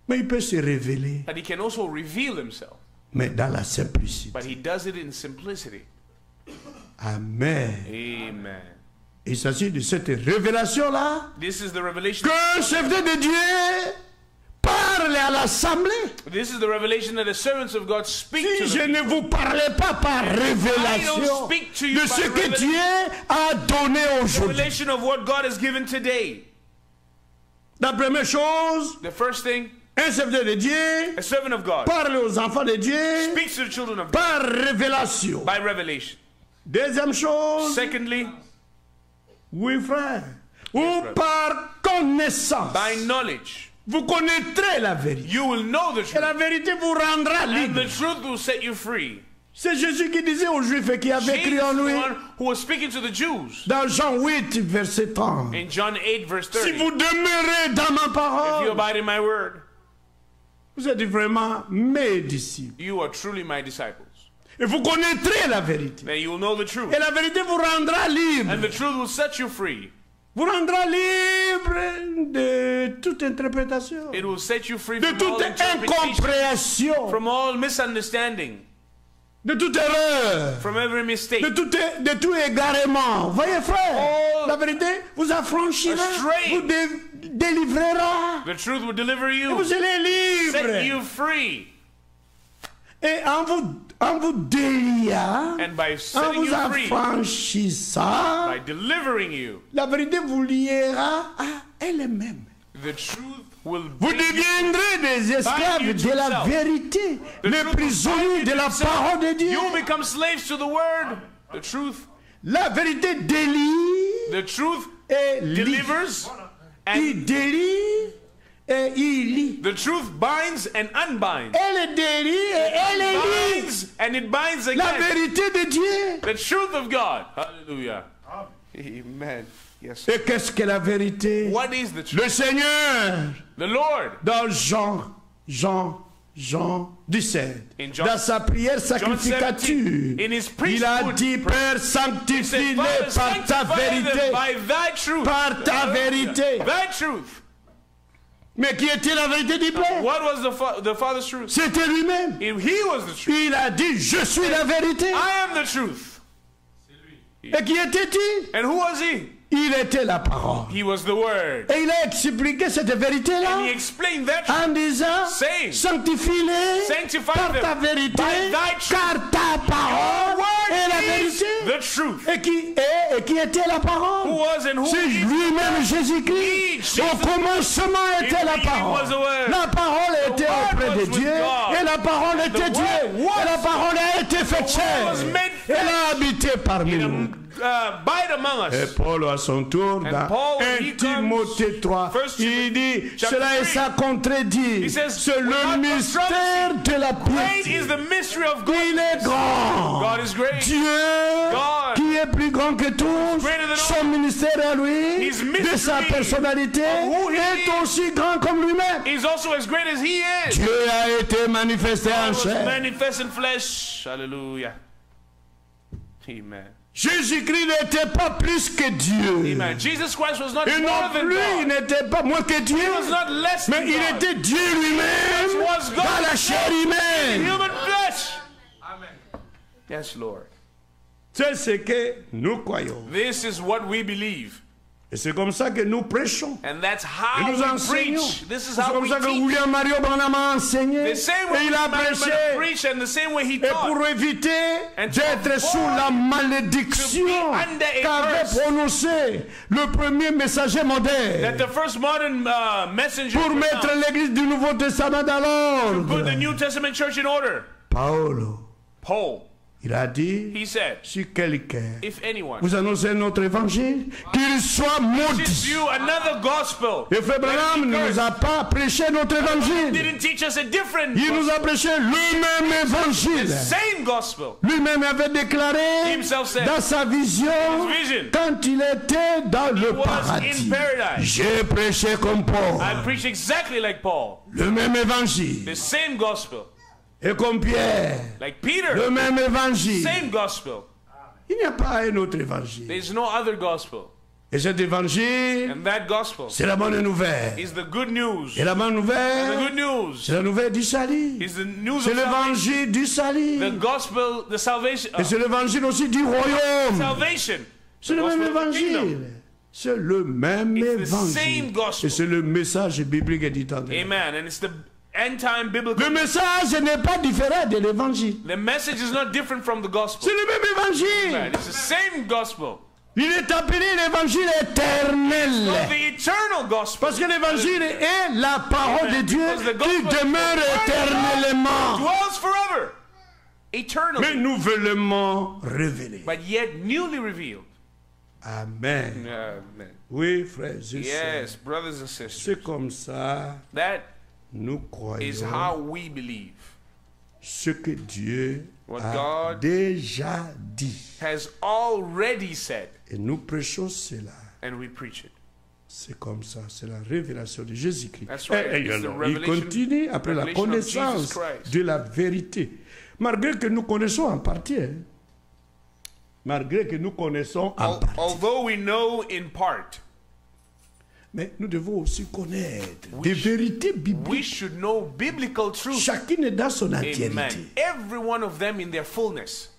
Mais il peut se révéler, but he can also reveal himself. mais dans la simplicité. But he does it in simplicity. Amen. Amen. Il s'agit de cette révélation-là This is the revelation. que le chef de Dieu parle à l'assemblée. This is the revelation that the servants of God speak to Si je them. ne vous parlais pas par révélation speak to you de ce by que revelation. Dieu a donné aujourd'hui. Revelation of what God has given today. La première chose, The first thing, un serviteur de Dieu a servant of God parle aux enfants de Dieu speaks to the children of God par révélation. by revelation. Deuxième chose, Secondly, oui frère, ou brother. par connaissance. by knowledge. Vous connaîtrez la vérité. You will know the Et truth, la vérité vous rendra and libre. the truth will set you free. C'est Jésus qui disait aux Juifs et qui avait Jesus écrit en is lui the one who was speaking to the Jews dans Jean 8, verset 30. in John 8, verse Si 30. vous demeurez dans ma If you parole, abide in my word, vous êtes vraiment mes disciples. you are truly my disciples. Et vous connaîtrez la vérité. Then you will know the truth, Et la vérité vous rendra libre. and the truth will set you free. Vous rendra libre de toute interprétation. It will set you free De from all toute interpretation, incompréhension. from all misunderstanding, De toute erreur. from every mistake. De tout égarement. Voyez frère, All la vérité vous affranchira, astray. vous délivrera. The truth will deliver Et you, vous serez set libre. you free, Et en vous déliant, and by en setting vous you free, affranchissant, by delivering you, la vérité vous liera à elle-même. the truth will Vous bring you, deviendrez des esclaves you to de la yourself. vérité, The les truth will prisonniers bind you de to la yourself. parole de Dieu. You will become slaves to the word. The truth, La vérité délie the truth et lie. delivers, and Il délie et il lie. the truth binds and unbinds. Elle délie et elle lie. Binds and it binds La again. vérité de Dieu. The truth of God. Hallelujah. Amen. Yes. Et qu'est-ce que la vérité? What is the truth? Le Seigneur, The Lord. dans Jean 17, In John- dans sa prière sacrificature, 17, in his priesthood il a dit, Père, He said, sanctifie-les Father, par ta sanctify them vérité, by thy truth. par ta Hallelujah. vérité. Thy truth. Mais qui était la vérité du Père? What was the Father's truth? C'était lui-même. He was the truth. Il a dit, je suis la vérité. I am the truth. Et qui était-il? And who was he? Il était la parole. He was the word. Et il a expliqué cette vérité-là And he explained that en disant, saying, sanctifie-les sanctify par them ta vérité, by thy truth. car ta parole est la Word is vérité. the truth. Et qui était la parole? Who was and who C'est is? lui-même Jésus-Christ. Au commencement était la parole. La parole était auprès de Dieu. Et la parole était Dieu. Et la parole a été faite chair. Elle a habité parmi nous. Bide among us. Et Paul à son tour, dans Paul, 1 Timothée 3, il dit, cela est ça contredit. C'est le mystère de la Great piété. is the mystery of God. Il est grand. God is great. Dieu, God, qui est plus grand que tous, greater than son ministère à lui, His de sa mystery personnalité, of who he est is. aussi grand comme lui-même. He's also as great as he is. Dieu a été manifesté en God was chair. manifest in flesh. Hallelujah. Amen. Jésus-Christ n'était pas plus que Dieu. Amen. Jesus Christ was not Et more non than plus, il God. n'était pas moins que Dieu. He was not less Mais than il God. était Dieu lui-même He was God dans la chair humaine. Human flesh. Amen. Yes, Lord. C'est ce que nous croyons. This is what we believe. Et c'est comme ça que nous prêchons. And that's Et how nous we enseignons. preach. This is C'est how comme we ça que teach. William Mario Branham a enseigné. The same Et way il a man prêché. preached and the same way he Et taught. pour éviter And to d'être sous la malédiction to be under a qu'avait curse. prononcé le premier messager That moderne the first modern messenger pour mettre l'église du Nouveau Testament dans put l'ordre. the New Testament church in order. Paul, Paul, il a dit, he said, si quelqu'un if anyone vous annoncez notre évangile, qu'il soit teaches maudit. you another gospel, Et Frère Branham ne nous a pas prêché notre évangile. didn't teach us a different Il nous gospel. a prêché le même évangile. Same gospel. Lui-même avait déclaré Himself said, dans sa vision, his vision, quand il était dans le was paradis. in paradise. J'ai prêché comme Paul, I preach exactly like Paul. le même évangile. The same gospel. Et comme Pierre, Like Peter. le même évangile. Same gospel. Il n'y a pas un autre évangile. There's no other gospel. Et cet évangile, And that gospel c'est la bonne nouvelle. is the good news. Et la bonne The nouvelle, good news c'est la nouvelle du salut. is the news C'est of salvation. l'évangile du salut. The gospel, the salvation. Et c'est l'évangile aussi du royaume. Salvation. C'est The le même gospel of the kingdom. évangile. C'est le même It's the évangile. same gospel. Et c'est le message biblique dit en Amen. And it's the end time biblical. Le message n'est pas différent de l'évangile. The message is not different from the gospel. C'est le même évangile. Amen. It's the same gospel. Il est appelé l'évangile éternel. Of the eternal gospel. Parce que l'évangile est la parole de Dieu Because the qui gospel demeure éternellement. dwells forever. Mais Eternally. nouvellement révélé. But yet newly revealed. Amen. Amen. Oui, frères et sœurs. Yes, brothers and sisters. C'est comme ça That nous is croyons how we believe. ce que Dieu What a God déjà dit. has already said, Et nous prêchons cela. and we preach it. C'est comme ça, c'est la révélation de Jésus-Christ. That's right. Et It's the alors, il revelation- continue après la revelation of Jesus connaissance Christ. de la vérité. Malgré que nous connaissons en partie. Hein. Malgré que nous connaissons en partie. Although we know in part, Mais nous devons aussi connaître des vérités we bibliques. should know biblical truth. Chacune dans son Amen. entièreté. Every one of them in their fullness,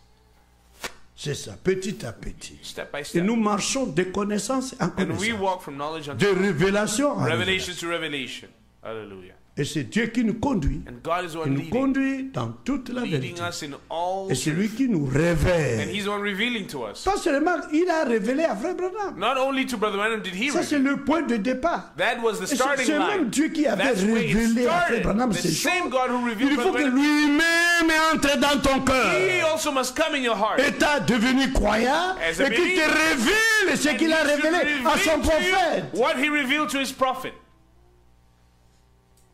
C'est ça, petit à petit. step by Et step. nous marchons de connaissance en And we connaissance. walk from knowledge De unto révélation en révélation. revelation to revelation. Hallelujah. Et c'est Dieu qui nous conduit. And God is the Il one nous leading, conduit dans toute la leading vérité. us in all Et c'est truth. lui qui nous And révèle. He's the one revealing to us. Pas seulement, il a révélé à Frère Branham. Not only to Brother Branham did he Ça, c'est reveal. le point de départ. That was the Et c'est starting c'est même line. Dieu qui avait That's where it révélé à Frère started. Branham The ces same choses. God who Il revealed faut que Brother Branham, lui-même entre dans ton He cœur. also must come in your heart. Et t'as devenu croyant As a et qu'il te believer. révèle ce And qu'il he a should révélé à son reveal to you prophète. what he revealed to his prophet.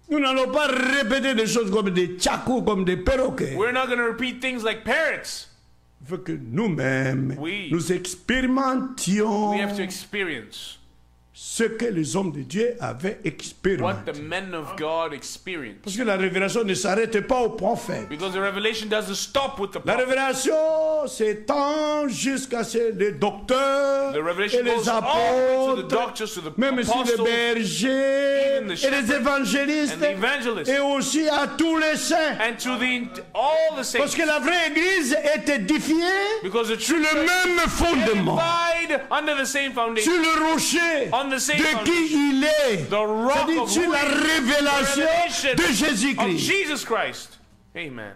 Nous n'allons pas répéter des choses comme des tchakou, comme des perroquets. We're not going to repeat things like parrots. Il faut que nous-mêmes, We- nous expérimentions We have to experience ce que les hommes de Dieu avaient what expérimenté. the men of God experienced. Parce que la révélation ne s'arrête pas au prophète. Because the revelation doesn't stop with the La prophet. révélation s'étend jusqu'à les docteurs The et revelation les goes all the way to the apôtres, doctors, to the même aussi les apostles, bergers even the et les shepherds évangélistes, and the evangelists, et aussi à tous les saints. and to all the Parce saints. que la vraie Église est édifiée Because the sur true le church même fondement, edified under the same foundation, sur le rocher on the same de qui il est, the rock c'est-à-dire of sur who la he is, révélation revelation de of Jésus-Christ. Jesus Christ. Amen.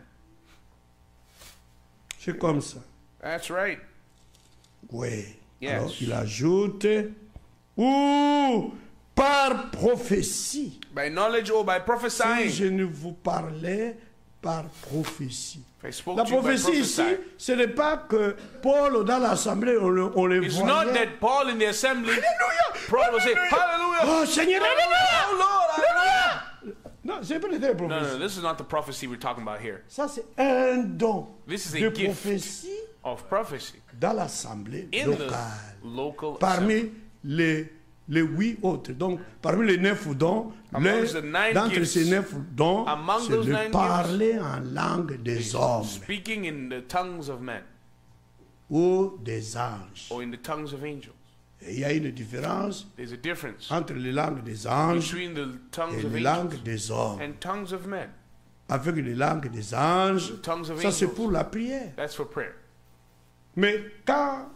C'est comme ça. That's right. Oui. Yes. Alors, il ajoute, ou par prophétie. By knowledge or by Si prophesying. je ne vous parlais par prophétie. If I spoke La to you by prophétie ici, prophesying. ce n'est pas que Paul dans l'assemblée, on les It's not voyait. that Paul in the assembly, Alléluia! Paul will say, Hallelujah! Oh Seigneur, Alléluia! Oh Lord, hallelujah! Non, c'est pas la prophétie. No, this is not the prophecy we're talking about here. Ça, c'est un don This is a de gift prophétie of prophecy dans l'assemblée in locale. the local assembly. Parmi les 8 autres. Donc, parmi les 9 dons, Amongst the 9 d'entre gifts, ces 9 dons, among c'est those de 9 parler en langue des hommes Speaking in the tongues of men ou des anges. or in the tongues of angels. Et il y a une différence There's a difference entre les langues des anges between the et tongues of les langues angels des hommes. and tongues of men. Avec les langues des anges, The tongues of ça c'est angels. pour la prière. That's for prayer. Mais quand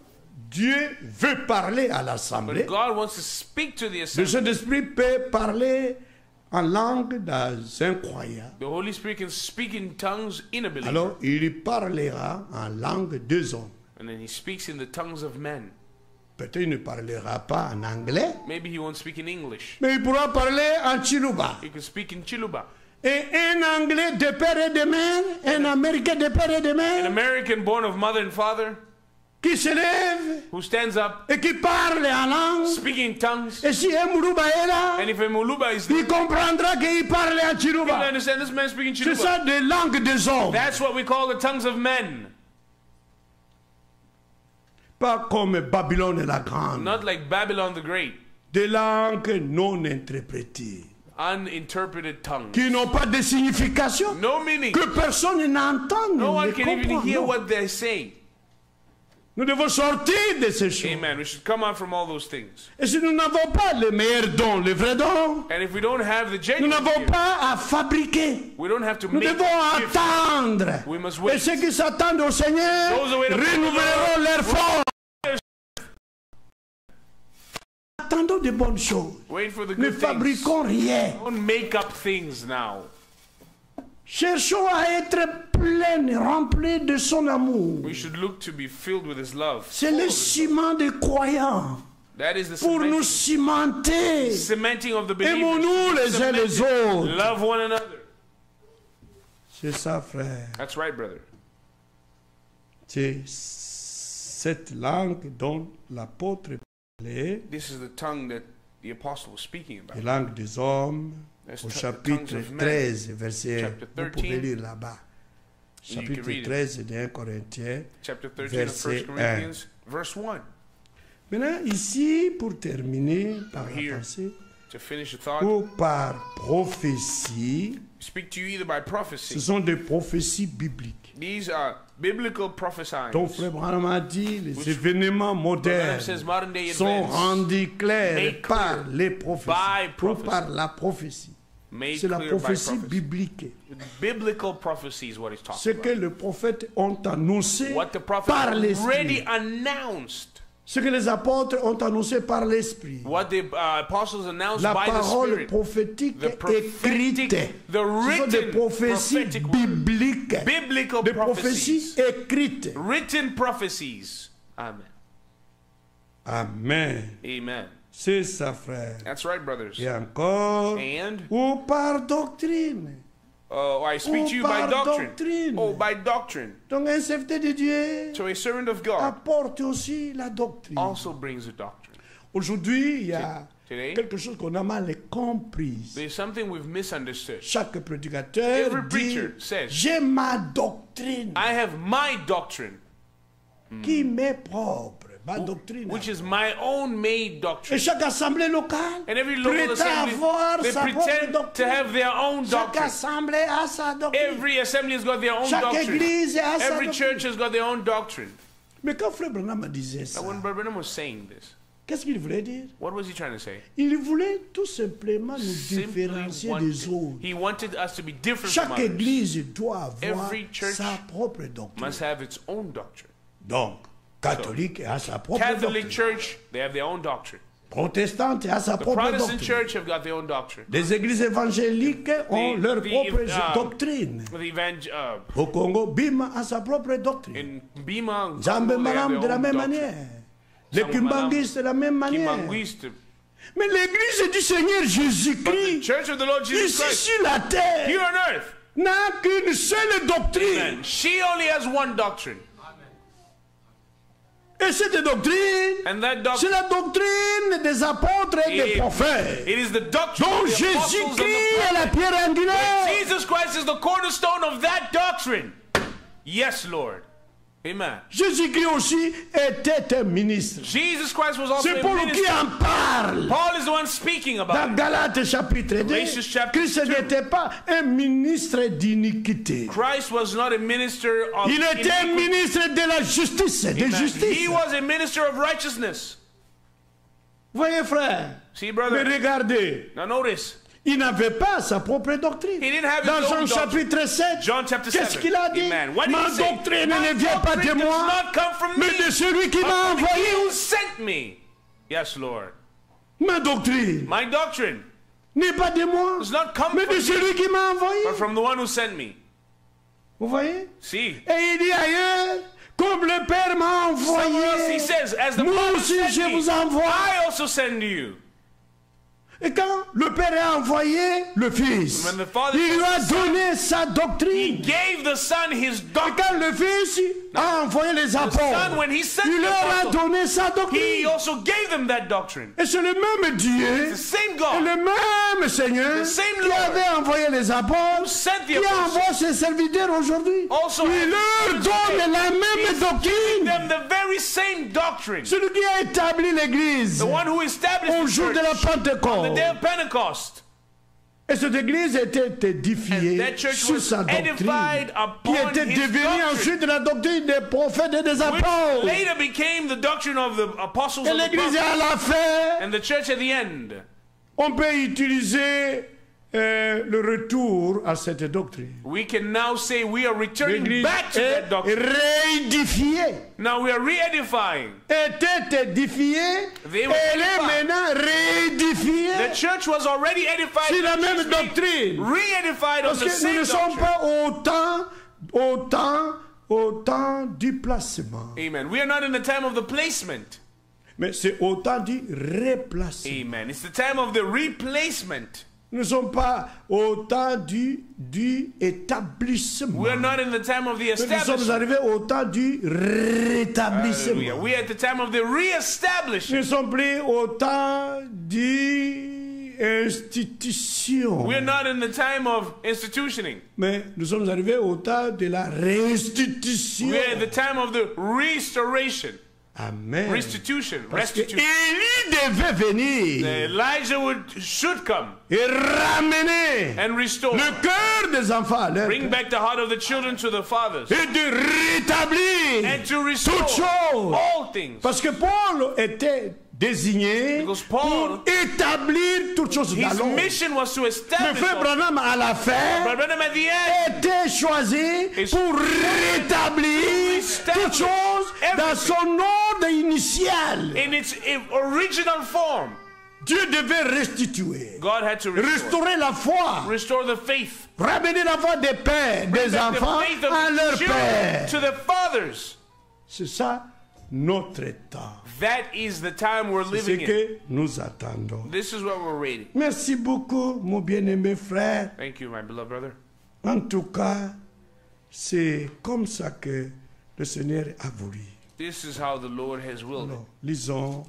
Dieu veut parler à But l'assemblée, God wants to speak to the le assembly. Saint-Esprit peut parler en langue des incroyants. The Holy Spirit can speak in tongues in a believer. Alors, il parlera en langue des hommes. And then he speaks in the tongues of men. Peut-être il ne parlera pas en anglais, Maybe he won't speak in English. mais il pourra parler en Chiluba. He can speak in Chiluba. Et un anglais de père et de mère, un américain de père et de An mère, American born of mother and father qui se lève who stands up et qui parle en langue. speaking in tongues. Et si un Mourouba est là, And if a Muluba is there, il comprendra qu'il parle en you Chiluba. understand this man speaking C'est Chiluba. ça des langues des hommes. That's what we call the tongues of men. Pas comme Babylone la grande. Not like Babylon the Great. Des langues non interprétées. Uninterpreted tongues. Qui n'ont pas de signification. No meaning. Que personne n'entend. No one ne can even comprend, hear non. what they say. Nous devons sortir de ces choses. Amen. We should come out from all those things. Et si nous n'avons pas les meilleurs dons, les vrais dons, And if we don't have the nous genuine n'avons gift, pas à fabriquer. we don't have to Nous make devons gifts. attendre. We must Et wait. ceux qui s'attendent au Seigneur Those who wait upon the renouvelleront leur force. Attendons de bonnes choses. Wait for the Ne good things. fabriquons rien. Don't make up things now. Cherchons à être pleins, remplis de son amour. We should look to be filled with His love. C'est le ciment des croyants. That is the Pour nous cimenter. cementing of the believers. Aimons-nous les uns les autres. Love one another. C'est ça, frère. That's right, brother. C'est cette langue dont l'apôtre parlait, This is the tongue that the apostle was speaking les about. langues des hommes, That's au the chapitre tongues of men. 13, verset 1. Chapter Vous pouvez 13. lire là-bas. You can Chapitre read it. 13 de 1 Corinthiens. Chapter 13 of Verset 1 Corinthians, verse 1. Maintenant, ici, pour terminer par la Here. pensée, To finish the thought, ou par prophétie, speak to you either by ce prophecy. sont des prophéties bibliques. These are biblical prophesyings. Donc, Frère Branham a dit, les Which- événements Branham modernes says modern day sont events rendus clairs made par clear les prophéties, by ou prophecy. par la prophétie. made C'est la clear by prophétie prophecy. biblique. Biblical prophecy is what he's Ce talking que about. les prophètes ont annoncé What the prophets par already l'Esprit. announced. Ce que les apôtres ont annoncé par l'Esprit. What the apostles announced La by the parole Spirit. prophétique The prophetic- écrite. the Ce sont des written prophéties prophetic word. bibliques. Biblical Des prophéties prophecies. écrites. Written prophecies. Amen. Amen. Amen. C'est ça, frère. That's right, brothers. Et encore, And ou par doctrine. I speak to you by par doctrine. doctrine. Oh, by doctrine. Donc un serviteur de Dieu So a servant of God apporte aussi la doctrine. also brings a doctrine. Aujourd'hui, il y a Today, quelque chose qu'on a mal compris. there's something we've misunderstood. Chaque prédicateur Every dit, preacher says, j'ai ma doctrine I have my doctrine qui m'est propre. ma doctrine. which is my own made Et doctrine. chaque assemblée locale And every local prétend assembly, avoir they sa propre pretend to doctrine. have their own Chaque doctrine. assemblée a sa doctrine. Every assembly has got their own Chaque doctrine. église a sa Every doctrine. church has got their own doctrine. Mais quand Frère Branham disait ça, Now, when Brother Branham was saying this, qu'est-ce qu'il voulait dire? what was he trying to say? Il voulait tout simplement nous Simply différencier des autres. he wanted us to be different from Chaque others. église doit avoir Every church sa propre doctrine. Must have its own doctrine. Donc, catholique a sa propre Catholic doctrine. church, they have their own doctrine. Protestante a sa The propre Protestant doctrine. church have got their own doctrine. Les églises évangéliques ont leur propre doctrine. Au Congo, Bima a sa propre doctrine. In Bima, Zambé Maram de la même manière. Les Kimbanguistes de la même manière. Mais l'église du Seigneur But the Jésus-Christ, church of the Lord Jesus ici Christ, sur la terre, here on earth, n'a qu'une seule doctrine. and she only has one doctrine. Et cette doctrine, And that c'est doctrine, la doctrine des apôtres et des prophètes. it is the doctrine Donc of the apostles and Jésus-Christ est the la prophets. pierre angulaire. Jesus Christ is the cornerstone of that doctrine. Yes, Lord. Amen. Jésus-Christ aussi était un ministre. Jesus Christ was also C'est a Paul qui minister. en parle. Paul is the one speaking about Dans it. Galates chapitre 2, Galatians chapter Christ 2. n'était pas un ministre d'iniquité. Christ was not a minister of Il était un iniquity. ministre de la justice, de Amen. justice. He was a minister of righteousness. Voyez frère, See, mais brother. regardez, Now notice. il n'avait pas sa propre doctrine. He didn't have his Dans own Jean doctrine. chapitre 7, John chapter 7. qu'est-ce qu'il a dit? Amen. What did Ma he say? doctrine My ne vient pas de doctrine moi, does not come from mais me, de celui qui but m'a from He envoyé. who sent me. Yes, Lord. Ma doctrine My doctrine n'est pas de moi, does not come mais from de me, celui qui m'a envoyé. but from the one who sent me. Vous voyez? See. Et il dit ailleurs, comme le Père m'a Somewhere else he envoyé, says, as the moi Father aussi sent je me, vous envoie. I also send you. Et quand le Père a envoyé le Fils, When the Father il lui a sent the Son, donné sa He doctrine. gave the Son his Et doctrine. quand le Fils a envoyé les Son, apôtres, when he sent il the leur a apostles, donné sa He doctrine. also gave them that doctrine. Et c'est le même Dieu, The same et God le même Seigneur The same qui Lord avait envoyé les apôtres, sent the qui apostles, envoie ses serviteurs aujourd'hui. also Il leur donne la même doctrine. them the very same doctrine. Celui qui a établi l'église The one who established au the jour church de la on the Pentecôte. day of Pentecost. Et cette église était édifiée And that church sur was sa doctrine, edified qui upon était his devenue doctrine, ensuite la doctrine des prophètes et des which apôtres. later became the doctrine of the apostles Et and the l'église prophets, à la fin, and the church at the end. on peut utiliser le retour à cette doctrine. We can now say we are returning L'église back to est that doctrine. réédifiée. Now we are re-edifying. Était édifiée, They were elle est edified. maintenant réédifiée The church was already edified. sur la The même church being doctrine. re-edified on Parce the que nous same ne sommes doctrine. pas au temps du placement. Amen. We are not in the time of the placement. Mais c'est au temps du replacement. Amen. It's the time of the replacement. Nous ne sommes pas au temps du établissement. We are not in the time of the Nous sommes establishment. arrivés au temps du rétablissement. Hallelujah. We are at the time of the Nous re-establishment. ne sommes plus au temps du institution. We are not in the time of institutioning. Mais nous sommes arrivés au temps de la restitution. We are at the time of the restoration. Amen. Restitution. Parce que Restitution. Élie devait venir Elijah should come et ramener and restore. le cœur des enfants à leur Bring père. back the heart of the children to the fathers. Et de rétablir And to restore toutes choses. all things. Parce que Paul était désigné Because Paul, pour établir toutes choses dans his l'ordre. mission was to Le establish frère all. Branham à la fin But Branham at the end, était choisi Is pour rétablir toutes choses dans son ordre initial. in its original form, Dieu devait restituer, God had to restore. restaurer la foi, Restore the faith. ramener la foi des pères, des Back enfants the faith of à leur the children père. to the fathers. C'est ça notre temps. That is the time we're C'est ce living in. que nous attendons. This is what we're reading. Merci beaucoup, mon bien-aimé frère. Thank you, my beloved brother. En tout cas, c'est comme ça que le Seigneur a voulu. This is how the Lord has willed it. Alors, lisons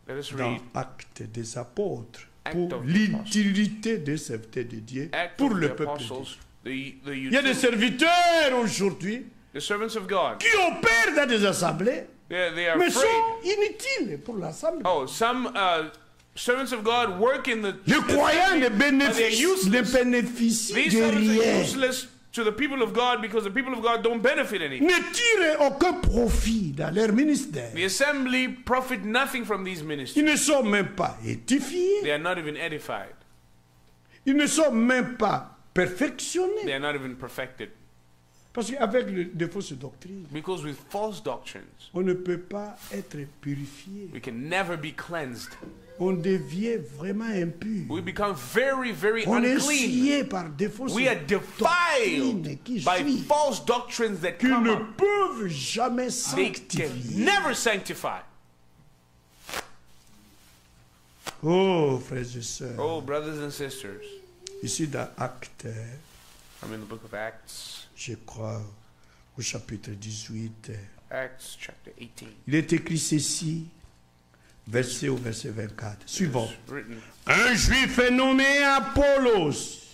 Let us dans read Actes des Apôtres Actes pour of the l'utilité des serviteurs de Dieu Acts pour of le the peuple de Dieu. Apostles, Il y a des serviteurs aujourd'hui the servants of God qui opèrent dans des assemblées They are mais sont afraid. inutiles pour l'assemblée. Oh, some servants of God work in the Les croyants ne useless. bénéficient These de servants are rien. useless to the people of God because the people of God don't benefit anything. Ne tirent aucun profit dans leur ministère. The assembly profit nothing from these Ils ministries. ne sont même pas édifiés. They are not even edified. Ils ne sont même pas They perfectionnés. are not even perfected. Parce qu'avec de fausses doctrines, Because with false doctrines, on ne peut pas être purifié. we can never be cleansed. On devient vraiment impur. We become very, very On est unclean. scié par des fausses We are doctrines defiled qui by suivent, false doctrines that qui come ne up. peuvent jamais They can sanctifier. never sanctify. Oh, frères et sœurs, Oh, brothers and sisters, ici dans Actes, I'm in the book of Acts, je crois, au chapitre 18, Acts chapter 18. il est écrit ceci, verset au verset 24. Suivant. It's written, Un juif est nommé Apollos.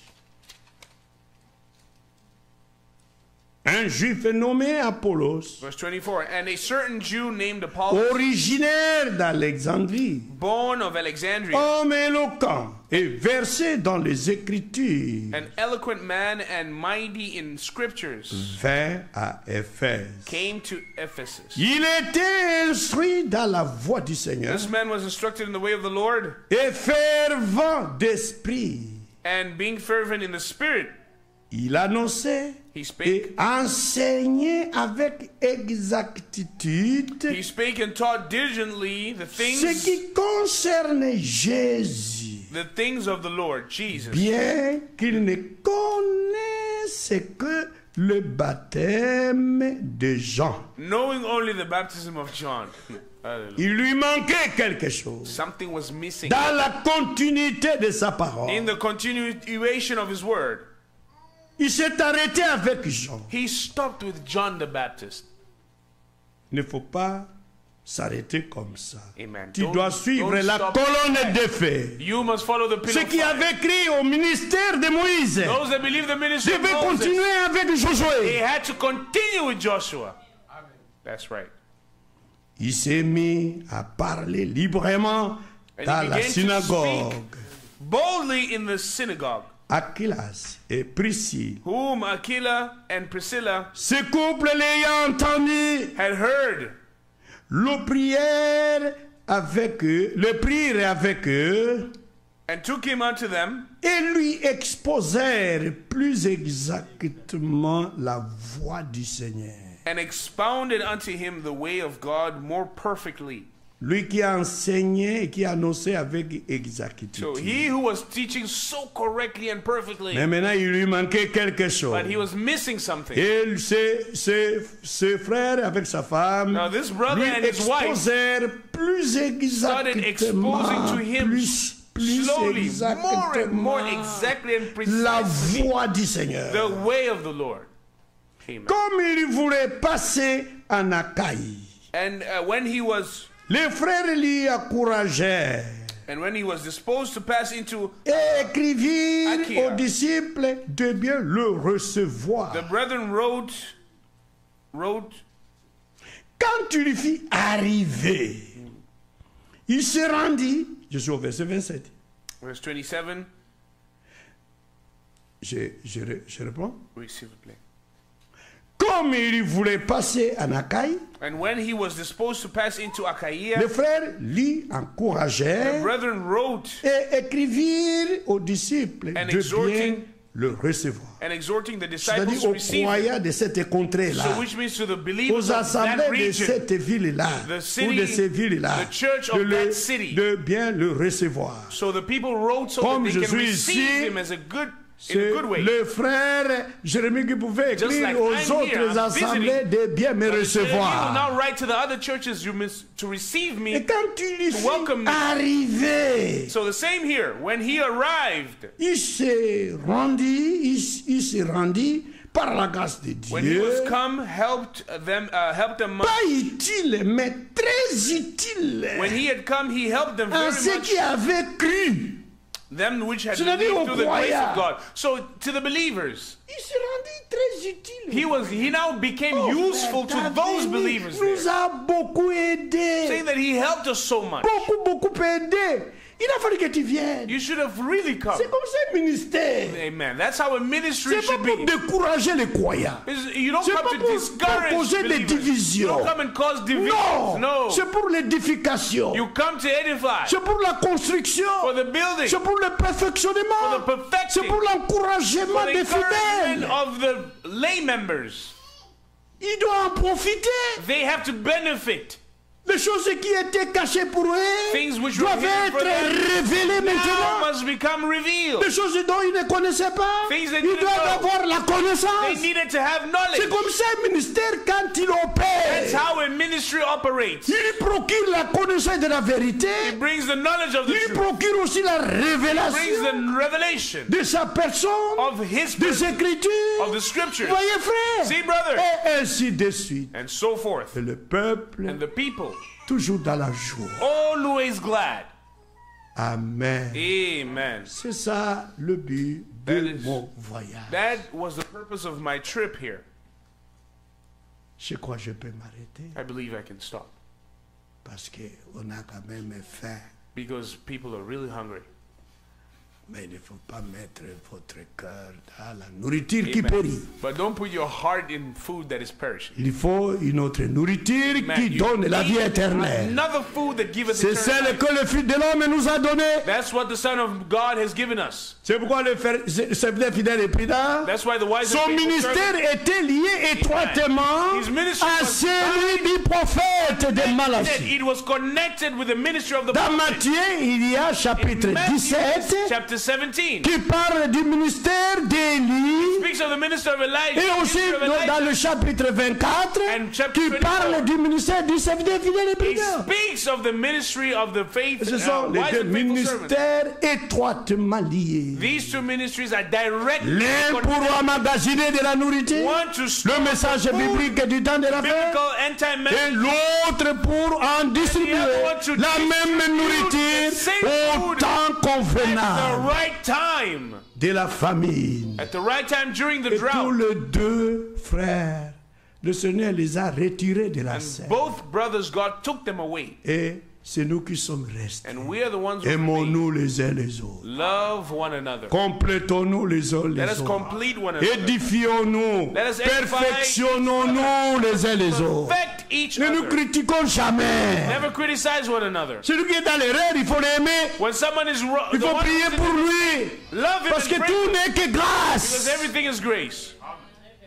Un juif est nommé Apollos, verse 24, and a certain Jew named Apollos, originaire d'Alexandrie, born of Alexandria, homme éloquent et versé dans les Écritures, an eloquent man and mighty in scriptures, vint à Éphèse. came to Ephesus. Il était instruit dans la voie du Seigneur This man was instructed in the way of the Lord, et fervent d'esprit. and being fervent in the Spirit, Il annonçait he et spake. enseignait avec exactitude He spake and taught diligently the ce things, qui concerne Jésus, the things of the Lord Jesus, bien qu'il ne connaisse que le baptême de Jean. knowing only the baptism of John. Hallelujah. Il lui manquait quelque chose Something was missing dans la continuité de sa parole. in the continuation of his word. Il s'est arrêté avec Jean. He stopped with John the Baptist. Il ne faut pas s'arrêter comme ça. Amen. Tu dois suivre la stop colonne there. des faits. You must follow the Ce pillar of qui fire. avait écrit au ministère de Moïse Those that believe the ministry of devait Moses, continuer avec they Josué. had to continue with Joshua. That's right. Il s'est mis à parler librement And dans he la began to synagogue. speak boldly in the synagogue, Aquilas et Priscille, whom Aquila and Priscilla ce couple l'ayant entendu, had heard, le prirent avec eux and took him unto them, et lui exposèrent plus exactement la voie du Seigneur. and expounded unto him the way of God more perfectly. Lui qui a enseigné et qui annonçait avec So exactitude. he who was teaching so correctly and perfectly, Mais maintenant, il lui manquait quelque chose. but he was missing something. Et ses frères avec sa femme Now this brother lui and his wife exposèrent plus started exactement, exposing to him plus slowly, more and more exactement exactly and la precisely voie du Seigneur. the way of the Lord. Amen. Comme il voulait passer en Achaïe, And when he was les frères l'y encouragèrent disposed to pass into, et écrivirent Achaïa. aux disciples de bien le recevoir. the brethren wrote, Quand tu lui fis arriver, il se rendit, je suis au verset 27, verse 27, je réponds, oui, s'il vous plaît. comme il voulait passer en Achaïe, And when he was disposed to pass into Achaia, les frères l'y the encouragèrent brethren wrote et écrivirent aux disciples And de bien exhorting- le recevoir. and exhorting the disciples C'est-à-dire to aux receive him. croyants de cette contrée-là, So which means to the believers aux of that assemblées de region, cette ville-là, the city, ou de ces villes-là, the church de, of that city. de bien le recevoir. so the people wrote so Comme that they je can suis receive ici, him as a good, in a C'est good way. le frère Jérémie qui pouvait Just écrire like aux I'm here, autres I'm assemblées visiting. de bien me But you will recevoir. now write to the other churches to receive Et me. quand tu lui fis welcome me. arriver, So the same here. When he arrived, il s'est rendu par la grâce de when he Dieu. was come, helped them much. Pas utile, mais très utile. When he had come, he helped them À very ceux much. qui avaient cru. Them which had C'est-à-dire believed aux through the grace croyants. of God. So to the believers, Il s'est rendu très utile. He now became Oh, useful to frère those David believers nous there, a beaucoup aidé. saying that he helped us so much. Beaucoup aidé. Il a fallu que tu viennes. You should have really come. C'est comme ça un ministère. Amen. That's how a ministry C'est pas should pour be. décourager les croyants. You don't C'est come pas to pour discourage causer des believers. You divisions. don't come and cause divisions. Non, No. c'est pour l'édification. You come to edify, C'est pour la construction. for the building, C'est pour le perfectionnement. for the perfecting, C'est pour l'encouragement for the des encouragement fidèles. of the lay members. Ils doivent en profiter. They have to benefit. Les choses qui étaient cachées pour eux Things which were doivent hidden for être them révélées now maintenant. must become revealed. Les choses dont ils ne connaissaient pas, Things they ils didn't doivent know. avoir la They connaissance. needed to have C'est knowledge. comme ça un ministère quand il That's opère. how a ministry operates. Il procure la connaissance de la vérité. It brings the knowledge of the Il truth. procure aussi la Brings révélation the revelation de sa personne, of his des person, Écritures. of the scriptures. Voyez frère. See, brother, Et ainsi de suite. and so forth. Et le peuple, And the people, toujours dans la joie. always glad. Amen. Amen. C'est ça le but That de is- mon voyage. That was the purpose of my trip here. Je crois que je peux m'arrêter I believe I can stop parce qu'on a quand même faim. because people are really hungry. Mais il ne faut pas mettre votre cœur dans la nourriture qui Amen. périt. But don't put your heart in food that is perishing. Il faut une autre nourriture Man, qui you donne la vie need éternelle. another food that gives C'est eternal celle life. que le Fils de l'homme nous a donnée. That's what the Son of God has given us. C'est pourquoi le serviteur fidèle et prudent, That's why the wise and son faithful ministère servant, était lié étroitement His ministry à was celui du prophète de that Malachie. it was connected with the ministry of the Dans prophet. Matthieu, il y a chapitre In Matthew 17 chapter 17 qui parle du ministère d'Élie speaks of the ministry of Elijah, et aussi ministry of Elijah. dans le chapitre 24 And chapter qui 24, parle du ministère du serviteur fidèle et It prudent. speaks of the ministry of the faith, Ce sont les wise deux and faithful servants. ministères étroitement liés. These two ministries are directly L'un pour connected. emmagasiner de la nourriture, One to store le message the food, biblique du temps de la fin, biblical end-time et message, l'autre pour en distribuer one to la même distribute nourriture the same au food temps at the convenable right time. de la famine. At the right time during the Et tous drought. les deux frères, le Seigneur les a retirés de la scène. Both brothers, God took them away. Et c'est nous qui sommes restés. And we are the ones who remain. Aimons-nous les uns les autres. Love one another. Complétons-nous les uns Let les us autres. complete one another. Édifions-nous. Let us edify. Perfectionnons-nous les uns les autres. Perfect each Ne nous other. critiquons jamais. Never criticize one another. Celui qui est dans l'erreur, il faut l'aimer. When someone is wrong, Il faut prier pour lui. love him Parce que and pray tout for him, n'est que because grâce. everything is grace.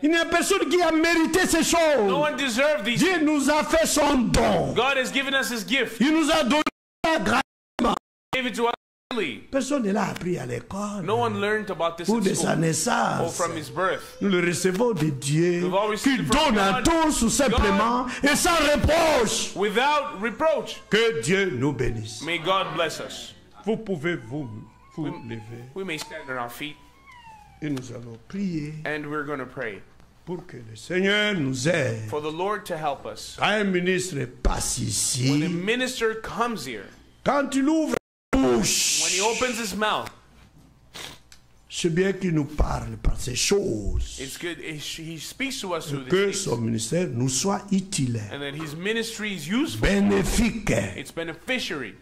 Il n'y a personne qui a mérité ces No choses. one deserved these. Dieu nous a fait son don. God has given us His gift. Il nous a donné la grâce. He gave it to us freely. Personne ne l'a appris à l'école No one learned about this ou in de sa school or naissance. from His birth. Nous le recevons de Dieu We've all received qui it from donne à God. tous tout simplement et sans reproche. Without reproach. Que Dieu nous bénisse. May God bless us. Vous pouvez vous lever We may stand on our feet et nous allons prier and we're going to pray pour que le Seigneur nous aide. for the Lord to help us. Quand un ministre passe When a ici, minister comes here, quand il ouvre la when he bouche, opens his mouth, c'est bien qu'il nous parle par ces choses. it's good. He speaks to us through Que these son things, ministère nous soit utile, and that his ministry is useful. bénéfique. It's beneficiary.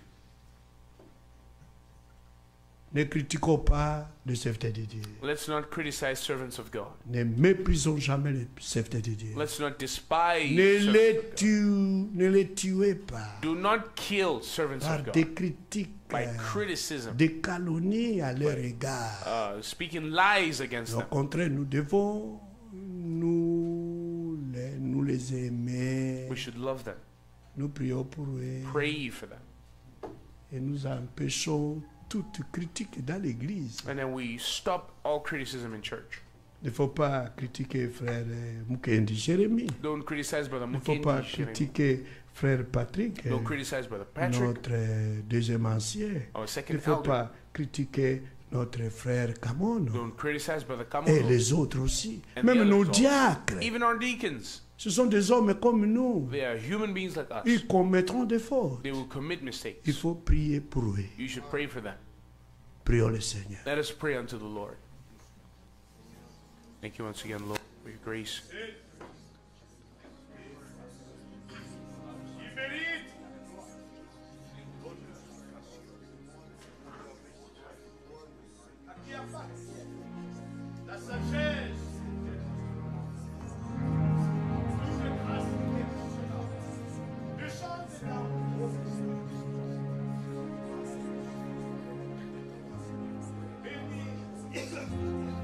Ne critiquons pas les serviteurs de Dieu. Let's not criticize servants of God. Ne méprisons jamais les serviteurs de Dieu. Let's not despise. Ne servants les, of God. ne les tuez pas Do not kill servants par of God des critiques, by criticism, des calomnies à leur égard. speaking lies against Au them. contraire, nous devons nous les aimer. We should love them, Nous prions pour eux pray for them, et nous empêchons toute critique dans l'église. and then we stop all criticism in church. Il ne faut pas critiquer frère Mukendi Jérémie. Don't criticize Brother Il ne faut pas Mukendi. Shiremi. critiquer frère Patrick, Don't criticize Brother Patrick, notre deuxième ancien. our Il ne second faut elder. pas critiquer notre frère Kamono Don't criticize Brother et Kamono. les autres aussi. And Même the nos others also. diacres. Even our deacons, Ce sont des hommes comme nous. they are human beings like us. Ils commettront des fautes. They will commit mistakes. Il faut prier pour eux. You should pray for them. Prions le Seigneur. Let us pray unto the Lord. Thank you once again, Lord. for your grace. Il mérite. La sagesse. Le chant de l'amour. Béni.